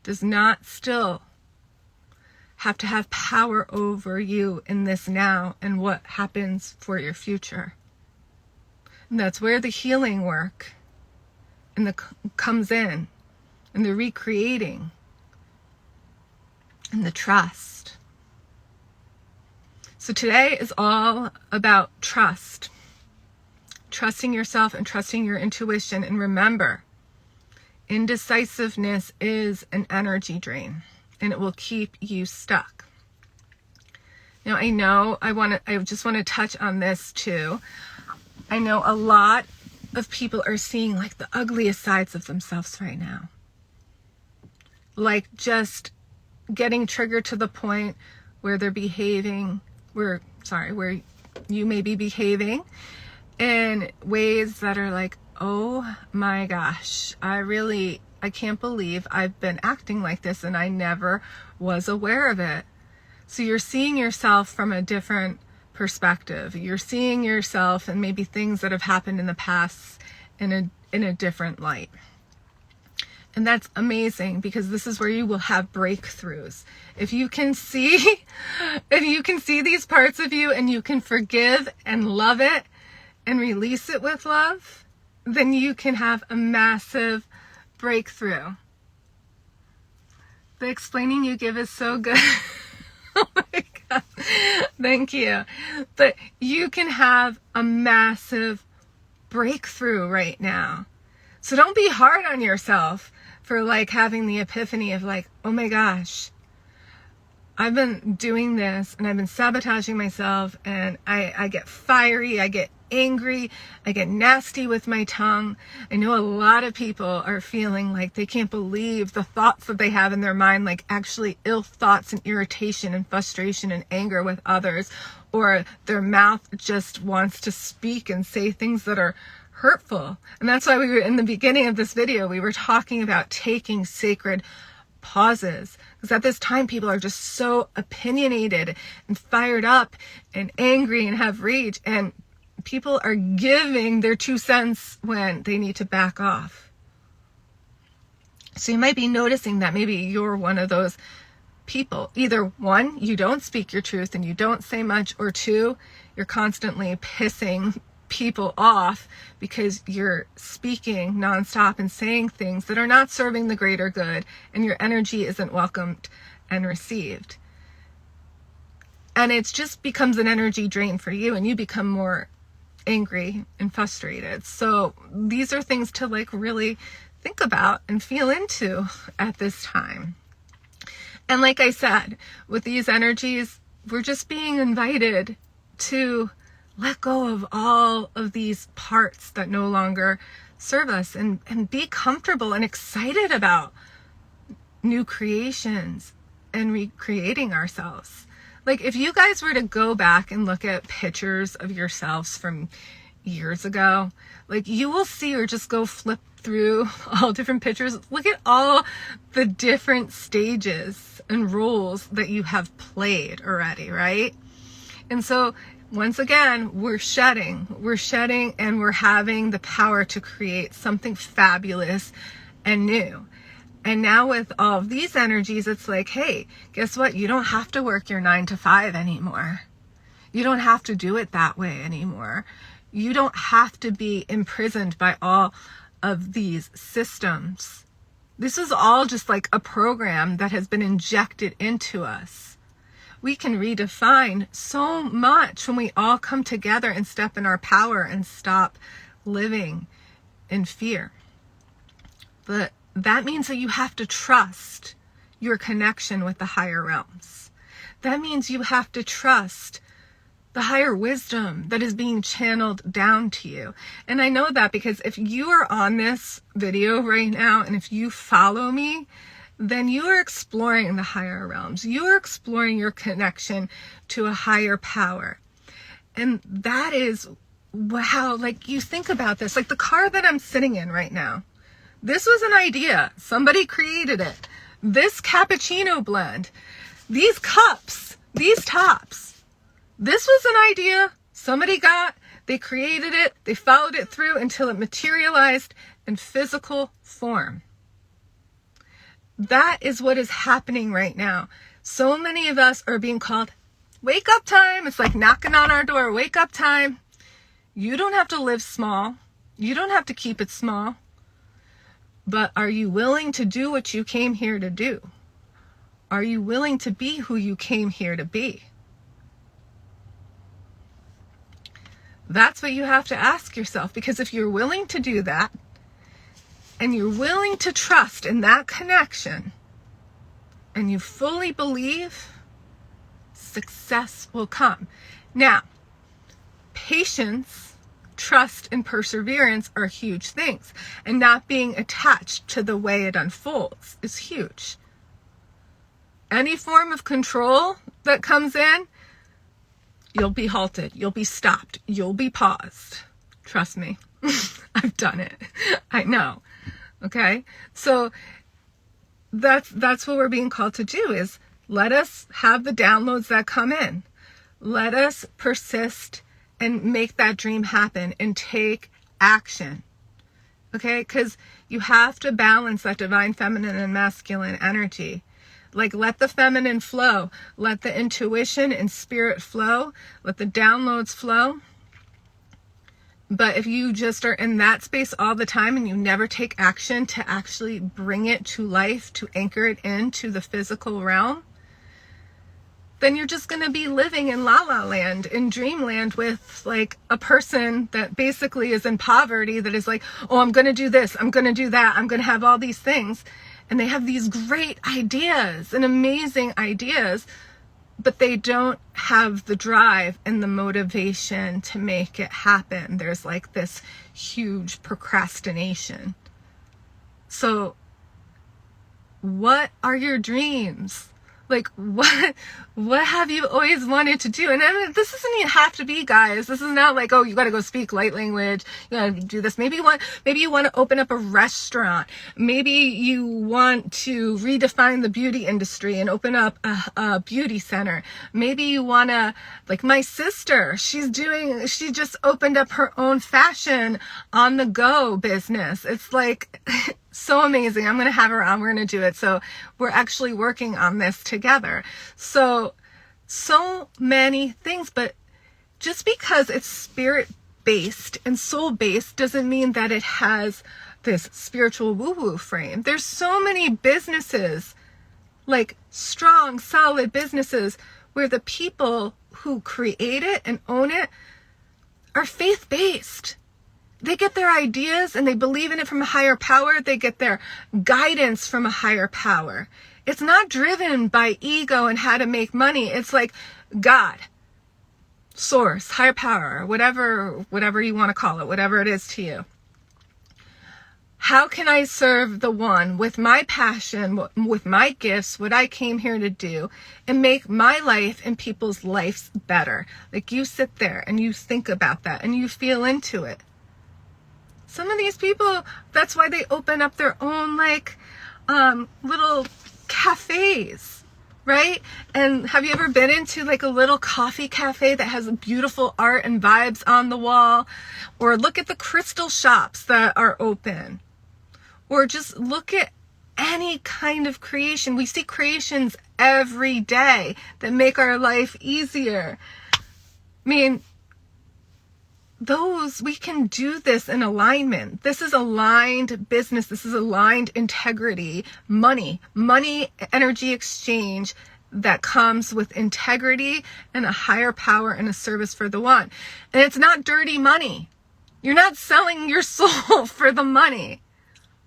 does not still have to have power over you in this now and what happens for your future. And that's where the healing work and comes in, and the recreating, and the trust. So today is all about trust. Trusting yourself and trusting your intuition. And remember, indecisiveness is an energy drain, and it will keep you stuck. Now, I just want to touch on this too. I know a lot of people are seeing like the ugliest sides of themselves right now. Like just getting triggered to the point where they're where you may be behaving in ways that are like, oh my gosh, I can't believe I've been acting like this and I never was aware of it. So you're seeing yourself from a different perspective. You're seeing yourself and maybe things that have happened in the past in a different light. And that's amazing, because this is where you will have breakthroughs. If you can see these parts of you and you can forgive and love it and release it with love, then you can have a massive breakthrough. The explaining you give is so good. Oh my God. Thank you. But you can have a massive breakthrough right now. So don't be hard on yourself for like having the epiphany of like, oh my gosh, I've been doing this and I've been sabotaging myself, and I get fiery, I get angry, I get nasty with my tongue. I know a lot of people are feeling like they can't believe the thoughts that they have in their mind, like actually ill thoughts and irritation and frustration and anger with others, or their mouth just wants to speak and say things that are hurtful. And that's why we were in the beginning of this video, we were talking about taking sacred pauses, because at this time people are just so opinionated and fired up and angry and have rage, and people are giving their 2 cents when they need to back off. So you might be noticing that maybe you're one of those people. Either 1, you don't speak your truth and you don't say much, or 2, you're constantly pissing people off because you're speaking nonstop and saying things that are not serving the greater good, and your energy isn't welcomed and received. And it just becomes an energy drain for you, and you become more angry and frustrated. So these are things to like really think about and feel into at this time. And like I said, with these energies, we're just being invited to let go of all of these parts that no longer serve us, and be comfortable and excited about new creations and recreating ourselves. Like if you guys were to go back and look at pictures of yourselves from years ago, like you will see, or just go flip through all different pictures, look at all the different stages and roles that you have played already, right? And so once again, we're shedding, and we're having the power to create something fabulous and new. And now with all of these energies, it's like, hey, guess what? You don't have to work your 9 to 5 anymore. You don't have to do it that way anymore. You don't have to be imprisoned by all of these systems. This is all just like a program that has been injected into us. We can redefine so much when we all come together and step in our power and stop living in fear. But that means that you have to trust your connection with the higher realms. That means you have to trust the higher wisdom that is being channeled down to you. And I know that because if you are on this video right now, and if you follow me, then you are exploring the higher realms. You are exploring your connection to a higher power. And that is how, like, you think about this, like the car that I'm sitting in right now. This was an idea. Somebody created it. This cappuccino blend, these cups, these tops, this was an idea somebody got, they created it, they followed it through until it materialized in physical form. That is what is happening right now. So many of us are being called, wake up time. It's like knocking on our door, wake up time. You don't have to live small. You don't have to keep it small. But are you willing to do what you came here to do? Are you willing to be who you came here to be? That's what you have to ask yourself, because if you're willing to do that, and you're willing to trust in that connection, and you fully believe, success will come. Now, patience, trust, and perseverance are huge things. And not being attached to the way it unfolds is huge. Any form of control that comes in, you'll be halted, you'll be stopped, you'll be paused. Trust me, I've done it. I know. Okay? So that's what we're being called to do, is let us have the downloads that come in. Let us persist and make that dream happen and take action. Okay? Because you have to balance that divine feminine and masculine energy. Like, let the feminine flow. Let the intuition and spirit flow. Let the downloads flow. But if you just are in that space all the time and you never take action to actually bring it to life, to anchor it into the physical realm, then you're just going to be living in la la land, in dreamland, with like a person that basically is in poverty, that is like, oh, I'm going to do this, I'm going to do that, I'm going to have all these things. And they have these great ideas and amazing ideas, but they don't have the drive and the motivation to make it happen. There's like this huge procrastination. So what are your dreams? Like, what have you always wanted to do? And I mean, this doesn't even have to be, guys. This is not like, oh, you got to go speak light language. You got to do this. Maybe you want to open up a restaurant. Maybe you want to redefine the beauty industry and open up a beauty center. Maybe you want to, like my sister, she just opened up her own fashion on the go business. It's like, so amazing. I'm going to have her on. We're going to do it. So we're actually working on this together. So many things, but just because it's spirit-based and soul-based doesn't mean that it has this spiritual woo-woo frame. There's so many businesses, like strong, solid businesses, where the people who create it and own it are faith-based. They get their ideas and they believe in it from a higher power. They get their guidance from a higher power. It's not driven by ego and how to make money. It's like God, source, higher power, whatever you want to call it, whatever it is to you. How can I serve the one with my passion, with my gifts, what I came here to do, and make my life and people's lives better? Like, you sit there and you think about that and you feel into it. Some of these people, that's why they open up their own like little cafes, right? And have you ever been into like a little coffee cafe that has beautiful art and vibes on the wall? Or look at the crystal shops that are open. Or just look at any kind of creation. We see creations every day that make our life easier. I mean, we can do this in alignment. This is aligned business. This is aligned integrity, money, energy exchange that comes with integrity and a higher power and a service for the one. And it's not dirty money. You're not selling your soul for the money,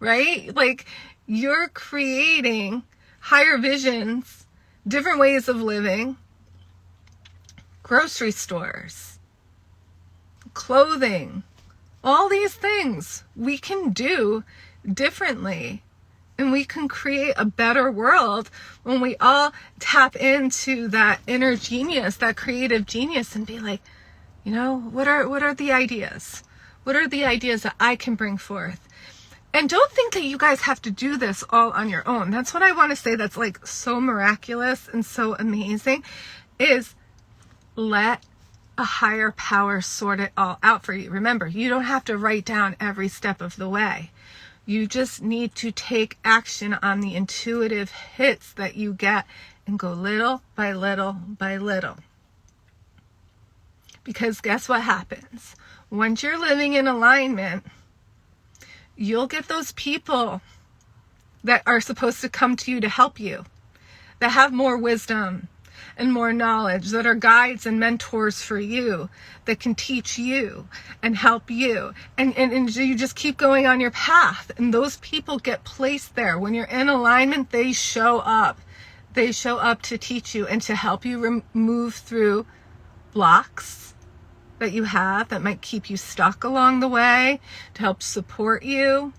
right? Like, you're creating higher visions, different ways of living, grocery stores, clothing, all these things we can do differently, and we can create a better world when we all tap into that inner genius, that creative genius, and be like, you know, what are the ideas? What are the ideas that I can bring forth? And don't think that you guys have to do this all on your own. That's what I want to say, that's like so miraculous and so amazing, is let a higher power sort it all out for you. Remember, you don't have to write down every step of the way. You just need to take action on the intuitive hits that you get and go little by little by little. Because guess what happens? Once you're living in alignment, you'll get those people that are supposed to come to you to help you, that have more wisdom and more knowledge, that are guides and mentors for you, that can teach you and help you. And you just keep going on your path. And those people get placed there. When you're in alignment, they show up. They show up to teach you and to help you move through blocks that you have that might keep you stuck along the way, to help support you.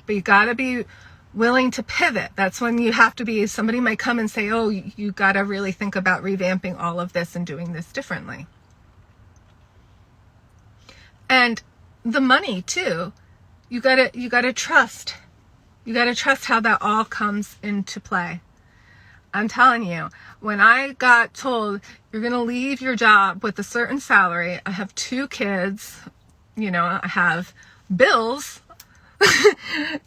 But you got to be willing to pivot. That's when you have to be, somebody might come and say, oh, you got to really think about revamping all of this and doing this differently. And the money too, you got to trust. You got to trust how that all comes into play. I'm telling you, when I got told you're going to leave your job with a certain salary, I have 2 kids, I have bills,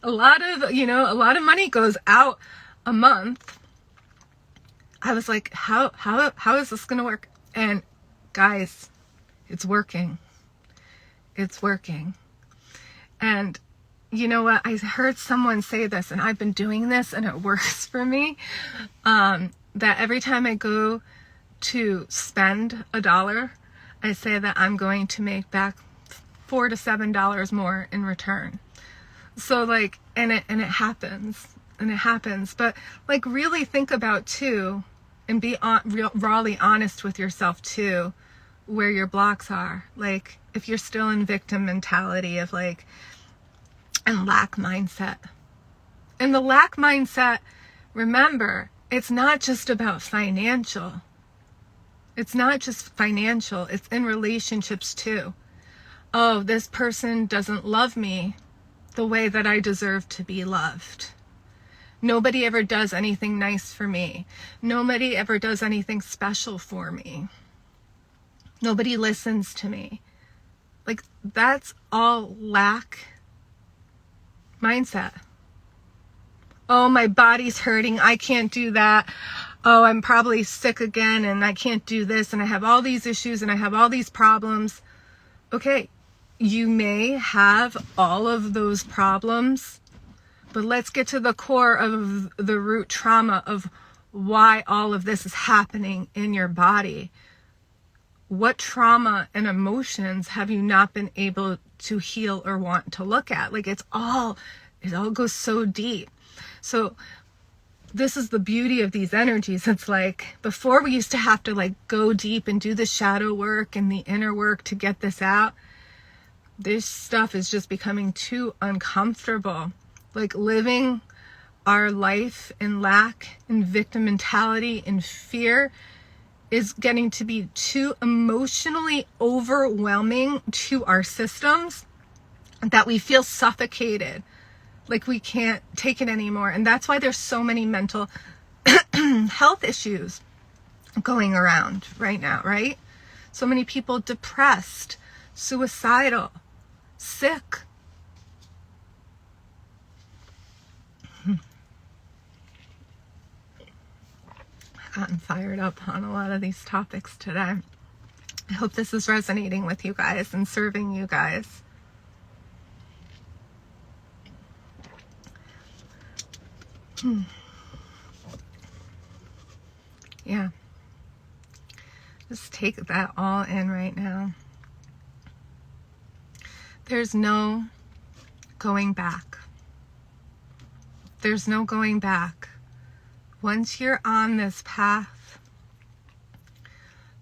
a lot of money goes out a month. I was like, how is this going to work? And guys, it's working. It's working. And you know what? I heard someone say this, and I've been doing this, and it works for me. That every time I go to spend $1, I say that I'm going to make back $4 to $7 more in return. So and it happens, But really think about too, and be rawly honest with yourself too, where your blocks are. If you're still in victim mentality of and lack mindset. And the lack mindset, remember, it's not just about financial. It's not just financial. It's in relationships too. Oh, this person doesn't love me the way that I deserve to be loved. Nobody ever does anything nice for me. Nobody ever does anything special for me. Nobody listens to me. That's all lack mindset. Oh, my body's hurting. I can't do that. Oh, I'm probably sick again and I can't do this and I have all these issues and I have all these problems. Okay, you may have all of those problems, but let's get to the core of the root trauma of why all of this is happening in your body. What trauma and emotions have you not been able to heal or want to look at? It all goes so deep. So this is the beauty of these energies. It's before we used to have to go deep and do the shadow work and the inner work to get this out. This stuff is just becoming too uncomfortable. Living our life in lack, in victim mentality, in fear is getting to be too emotionally overwhelming to our systems that we feel suffocated. We can't take it anymore. And that's why there's so many mental health issues going around right now, right? So many people depressed, suicidal, sick. I've gotten fired up on a lot of these topics today. I hope this is resonating with you guys and serving you guys. Yeah. Just take that all in right now. There's no going back. There's no going back. Once you're on this path,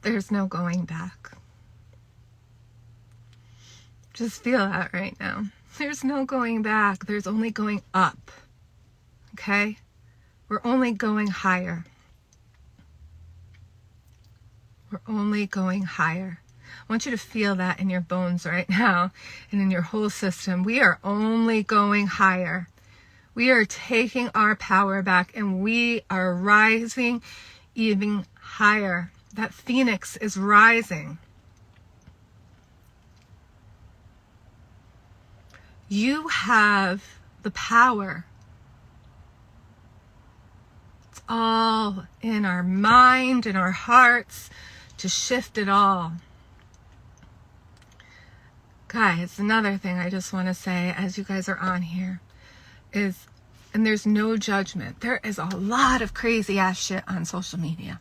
there's no going back. Just feel that right now. There's no going back. There's only going up. Okay? We're only going higher. We're only going higher. I want you to feel that in your bones right now and in your whole system. We are only going higher. We are taking our power back and we are rising even higher. That phoenix is rising. You have the power. It's all in our mind and our hearts to shift it all. Guys, another thing I just want to say as you guys are on here is, and there's no judgment, there is a lot of crazy ass shit on social media.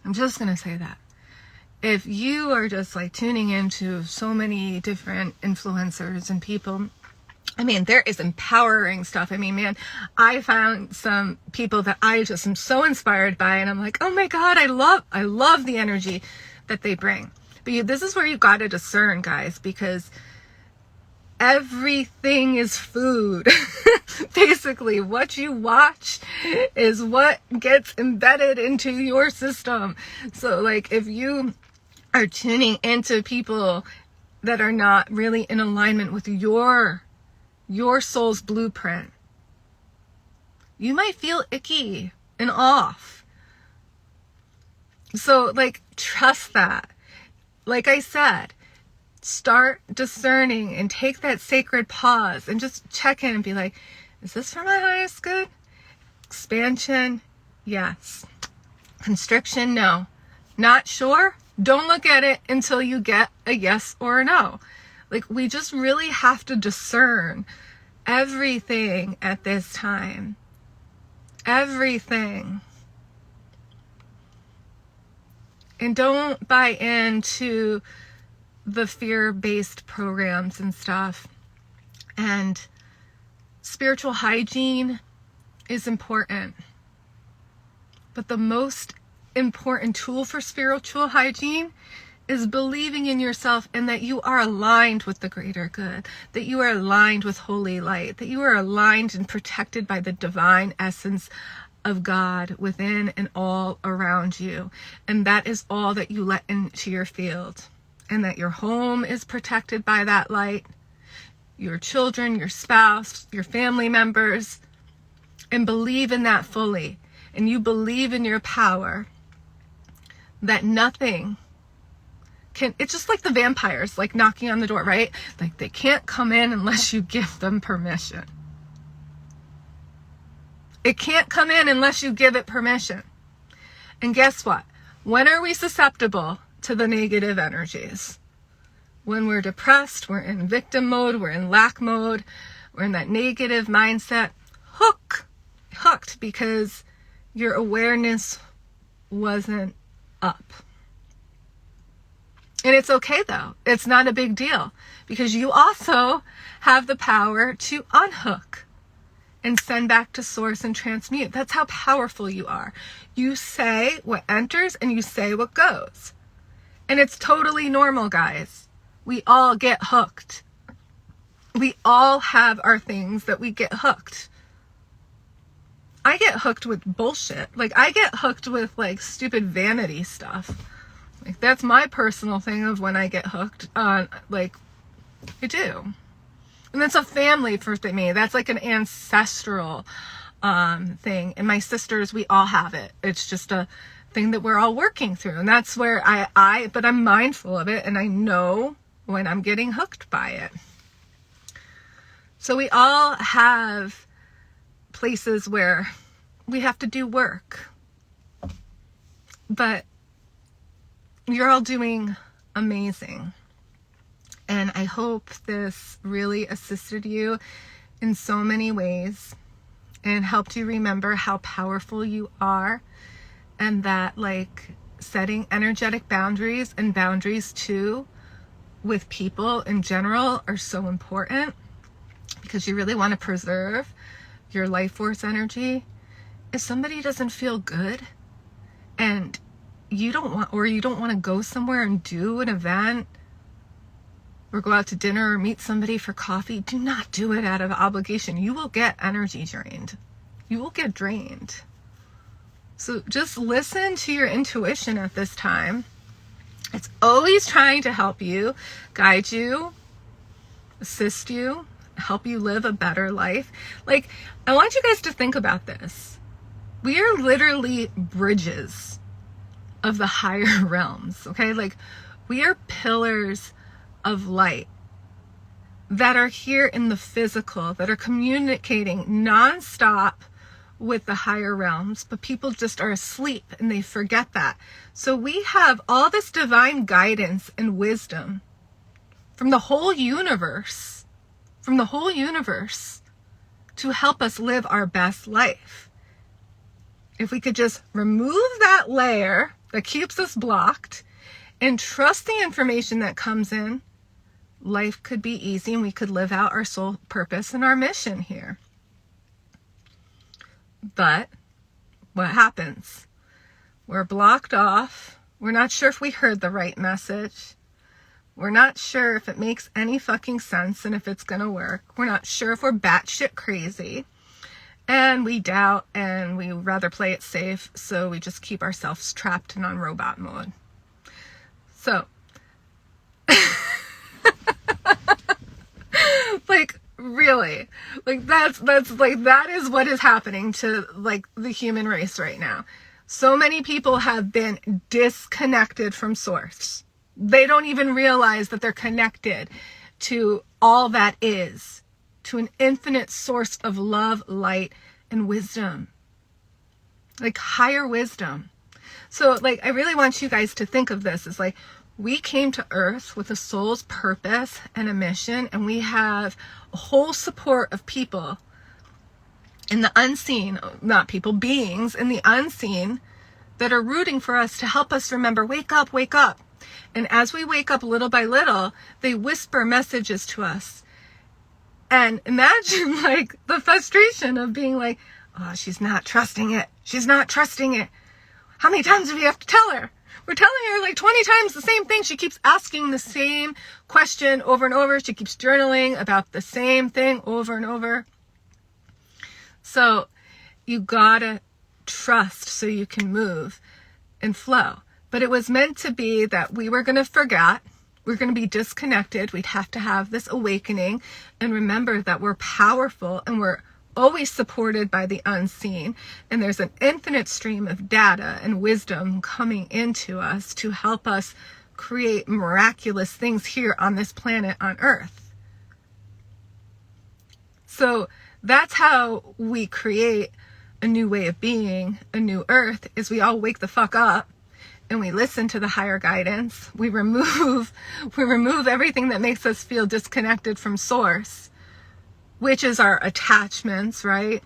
I'm just going to say that. If you are just like tuning into so many different influencers and people, I mean, there is empowering stuff. I mean, man, I found some people that I just am so inspired by, and I'm like, oh my God, I love the energy that they bring. But this is where you got to discern, guys, because everything is food. Basically, what you watch is what gets embedded into your system. So like, if you are tuning into people that are not really in alignment with your soul's blueprint, you might feel icky and off. So like, trust that. Like I said, start discerning and take that sacred pause and just check in and be like, is this for my highest good? Expansion, yes. Constriction, no. Not sure? Don't look at it until you get a yes or a no. Like, we just really have to discern everything at this time. Everything. And don't buy into the fear-based programs and stuff. And spiritual hygiene is important. But the most important tool for spiritual hygiene is believing in yourself and that you are aligned with the greater good, that you are aligned with holy light, that you are aligned and protected by the divine essence of God within and all around you. And that is all that you let into your field. And that your home is protected by that light, your children, your spouse, your family members, and believe in that fully. And you believe in your power, that nothing can, it's just like the vampires, like knocking on the door, right? Like, they can't come in unless you give them permission. It can't come in unless you give it permission. And guess what? When are we susceptible to the negative energies? When we're depressed, we're in victim mode, we're in lack mode, we're in that negative mindset. Hooked because your awareness wasn't up. And it's okay though. It's not a big deal, because you also have the power to unhook and send back to source and transmute. That's how powerful you are. You say what enters and you say what goes. And it's totally normal, guys. We all get hooked. We all have our things that we get hooked. I get hooked with bullshit. Like, I get hooked with like stupid vanity stuff. Like, that's my personal thing of when I get hooked on, like, I do. And that's a family for me. That's like an ancestral thing. And my sisters, we all have it. It's just a thing that we're all working through. And that's where but I'm mindful of it, and I know when I'm getting hooked by it. So we all have places where we have to do work. But you're all doing amazing. And I hope this really assisted you in so many ways and helped you remember how powerful you are, and that like setting energetic boundaries and boundaries too with people in general are so important, because you really want to preserve your life force energy. If somebody doesn't feel good and you don't want to go somewhere and do an event or go out to dinner or meet somebody for coffee, do not do it out of obligation. You will get energy drained. You will get drained. So just listen to your intuition at this time. It's always trying to help you, guide you, assist you, help you live a better life. Like, I want you guys to think about this. We are literally bridges of the higher realms, okay? Like, we are pillars of light that are here in the physical, that are communicating nonstop with the higher realms, but people just are asleep and they forget that. So we have all this divine guidance and wisdom from the whole universe, to help us live our best life. If we could just remove that layer that keeps us blocked and trust the information that comes in, life could be easy and we could live out our soul purpose and our mission here. But what happens? We're blocked off. We're not sure if we heard the right message. We're not sure if it makes any fucking sense and if it's going to work. We're not sure if we're batshit crazy. And we doubt and we rather play it safe, so we just keep ourselves trapped and on robot mode. So, like, really, like that's like, that is what is happening to like the human race right now. So many people have been disconnected from source. They don't even realize that they're connected to all that is, to an infinite source of love, light, and wisdom, like higher wisdom. So like, I really want you guys to think of this as like, we came to earth with a soul's purpose and a mission, and we have a whole support of people in the unseen, not people, beings in the unseen that are rooting for us to help us remember, wake up, wake up. And as we wake up little by little, they whisper messages to us. And imagine like the frustration of being like, oh, she's not trusting it. She's not trusting it. How many times do we have to tell her? We're telling her like 20 times the same thing. She keeps asking the same question over and over. She keeps journaling about the same thing over and over. So you gotta trust so you can move and flow. But it was meant to be that we were going to forget. We're going to be disconnected. We'd have to have this awakening and remember that we're powerful and we're always supported by the unseen. And there's an infinite stream of data and wisdom coming into us to help us create miraculous things here on this planet on Earth. So that's how we create a new way of being, a new Earth, is we all wake the fuck up. And we listen to the higher guidance. We remove everything that makes us feel disconnected from source, which is our attachments, right?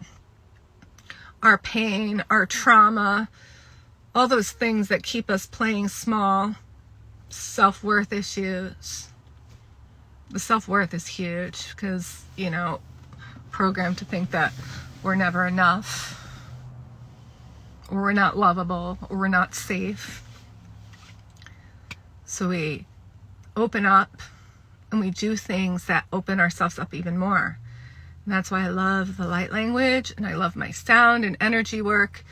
Our pain, our trauma, all those things that keep us playing small, self-worth issues. The self-worth is huge because, you know, programmed to think that we're never enough, or we're not lovable, or we're not safe. So we open up and we do things that open ourselves up even more. And that's why I love the light language, and I love my sound and energy work,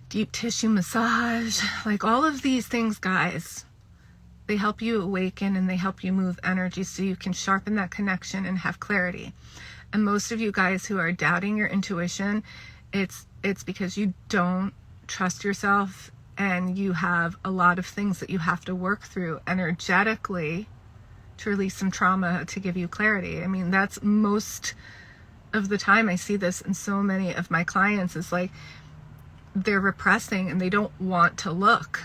deep tissue massage, like all of these things, guys. They help you awaken and they help you move energy so you can sharpen that connection and have clarity. And most of you guys who are doubting your intuition, it's because you don't trust yourself. And you have a lot of things that you have to work through energetically to release some trauma to give you clarity. I mean, that's most of the time I see this in so many of my clients, is like they're repressing and they don't want to look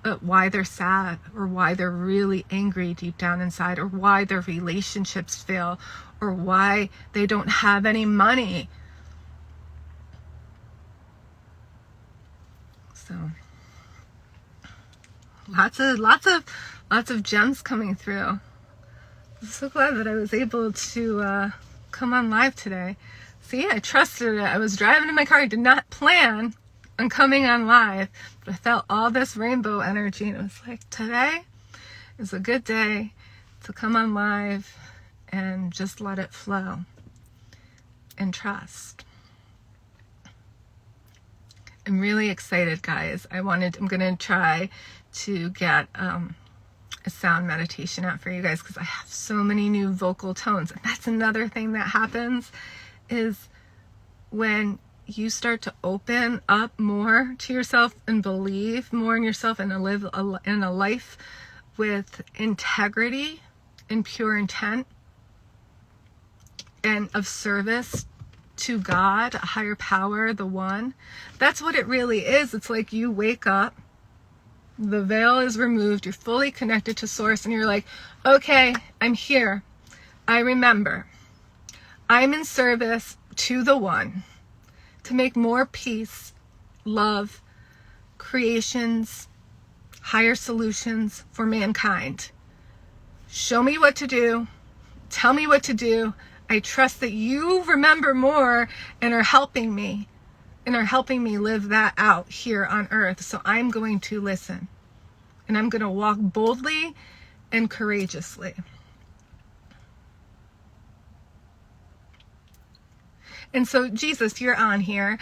at why they're sad, or why they're really angry deep down inside, or why their relationships fail, or why they don't have any money. So lots of gems coming through. I'm so glad that I was able to come on live today. See, I trusted it. I was driving in my car. I did not plan on coming on live, but I felt all this rainbow energy, and it was like, today is a good day to come on live and just let it flow and trust. I'm really excited, guys. I'm going to try to get a sound meditation out for you guys, because I have so many new vocal tones. And that's another thing that happens, is when you start to open up more to yourself and believe more in yourself and live in a life with integrity and pure intent and of service to God, a higher power, the one. That's what it really is. It's like you wake up, The veil is removed. You're fully connected to source, and you're like, okay, I'm here. I remember. I'm in service to the one to make more peace, love, creations, higher solutions for mankind. Show me what to do. Tell me what to do. I trust that you remember more and are helping me live that out here on earth. So I'm going to listen, and I'm going to walk boldly and courageously. And so Jesus, you're on here.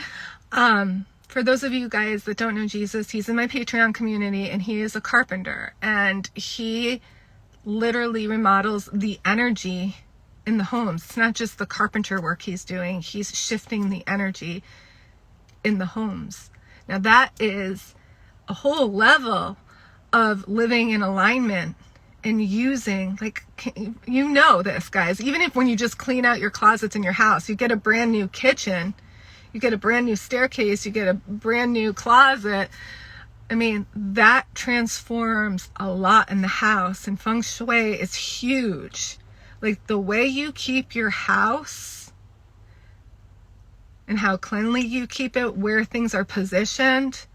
For those of you guys that don't know Jesus, he's in my Patreon community, and he is a carpenter, and he literally remodels the energy in the homes. It's not just the carpenter work he's doing. He's shifting the energy in the homes. Now that is a whole level of living in alignment and using, like, you know this, guys. Even if when you just clean out your closets in your house, you get a brand new kitchen, you get a brand new staircase, you get a brand new closet. I mean, that transforms a lot in the house, and feng shui is huge. Like, the way you keep your house and how cleanly you keep it, where things are positioned,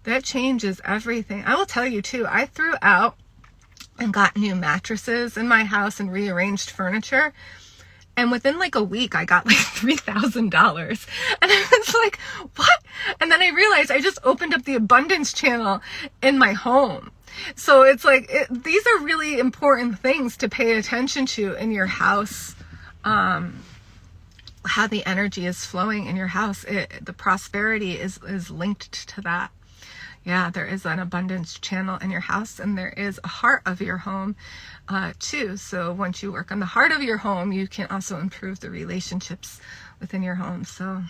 that changes everything. I will tell you too, I threw out and got new mattresses in my house and rearranged furniture. And within like a week, I got like $3,000. And I was like, what? And then I realized I just opened up the abundance channel in my home. So it's like, these are really important things to pay attention to in your house. How the energy is flowing in your house. The prosperity is linked to that. Yeah, there is an abundance channel in your house, and there is a heart of your home too. So once you work on the heart of your home, you can also improve the relationships within your home. So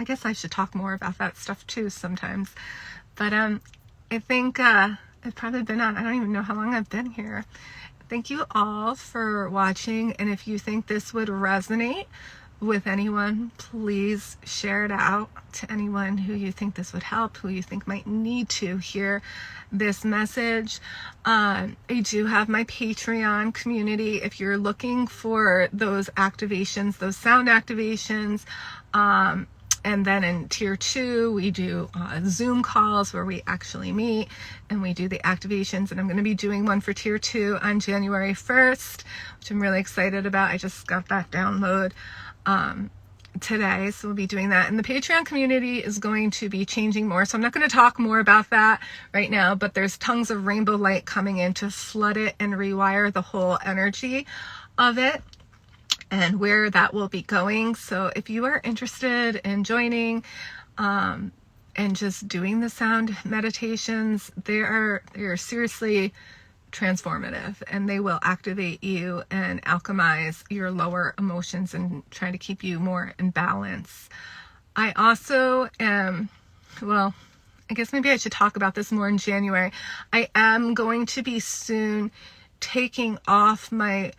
I guess I should talk more about that stuff too sometimes. But I think I've probably been on, I don't even know how long I've been here. Thank you all for watching. And if you think this would resonate with anyone, please share it out to anyone who you think this would help, who you think might need to hear this message. I do have my Patreon community. If you're looking for those activations, those sound activations, and then in tier 2, we do Zoom calls where we actually meet and we do the activations. And I'm going to be doing one for tier 2 on January 1st, which I'm really excited about. I just got that download today, so we'll be doing that. And the Patreon community is going to be changing more, so I'm not going to talk more about that right now, but there's tongues of rainbow light coming in to flood it and rewire the whole energy of it and where that will be going. So if you are interested in joining and just doing the sound meditations, they are seriously transformative, and they will activate you and alchemize your lower emotions and try to keep you more in balance. I also am, well, I guess maybe I should talk about this more in January. I am going to be soon taking off my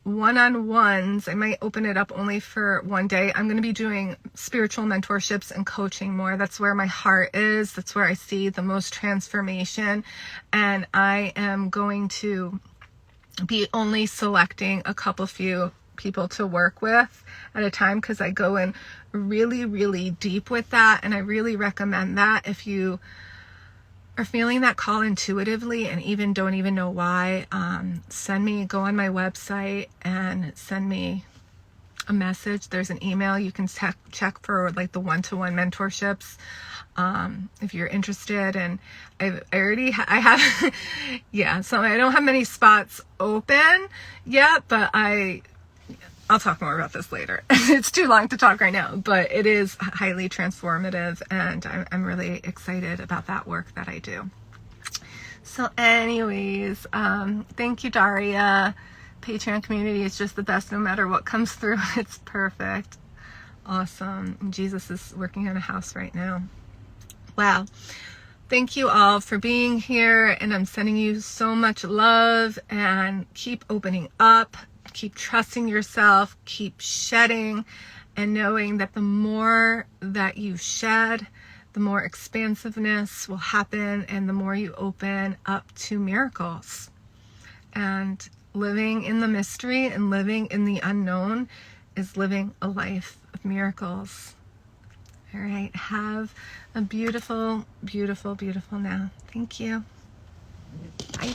one-on-ones. I might open it up only for one day. I'm going to be doing spiritual mentorships and coaching more. That's where my heart is. That's where I see the most transformation. And I am going to be only selecting a few people to work with at a time, because I go in really, really deep with that. And I really recommend that if you are feeling that call intuitively and don't even know why, go on my website and send me a message. There's an email you can check for like the one-to-one mentorships if you're interested. And I have yeah, so I don't have many spots open yet, but I'll talk more about this later. It's too long to talk right now, but it is highly transformative, and I'm really excited about that work that I do. So anyways, thank you, Daria. Patreon community is just the best no matter what comes through. It's perfect. Awesome. Jesus is working on a house right now. Wow. Thank you all for being here, and I'm sending you so much love, and keep opening up. Keep trusting yourself, keep shedding, and knowing that the more that you shed, the more expansiveness will happen, and the more you open up to miracles. And living in the mystery and living in the unknown is living a life of miracles. All right, have a beautiful, beautiful, beautiful now. Thank you. Bye.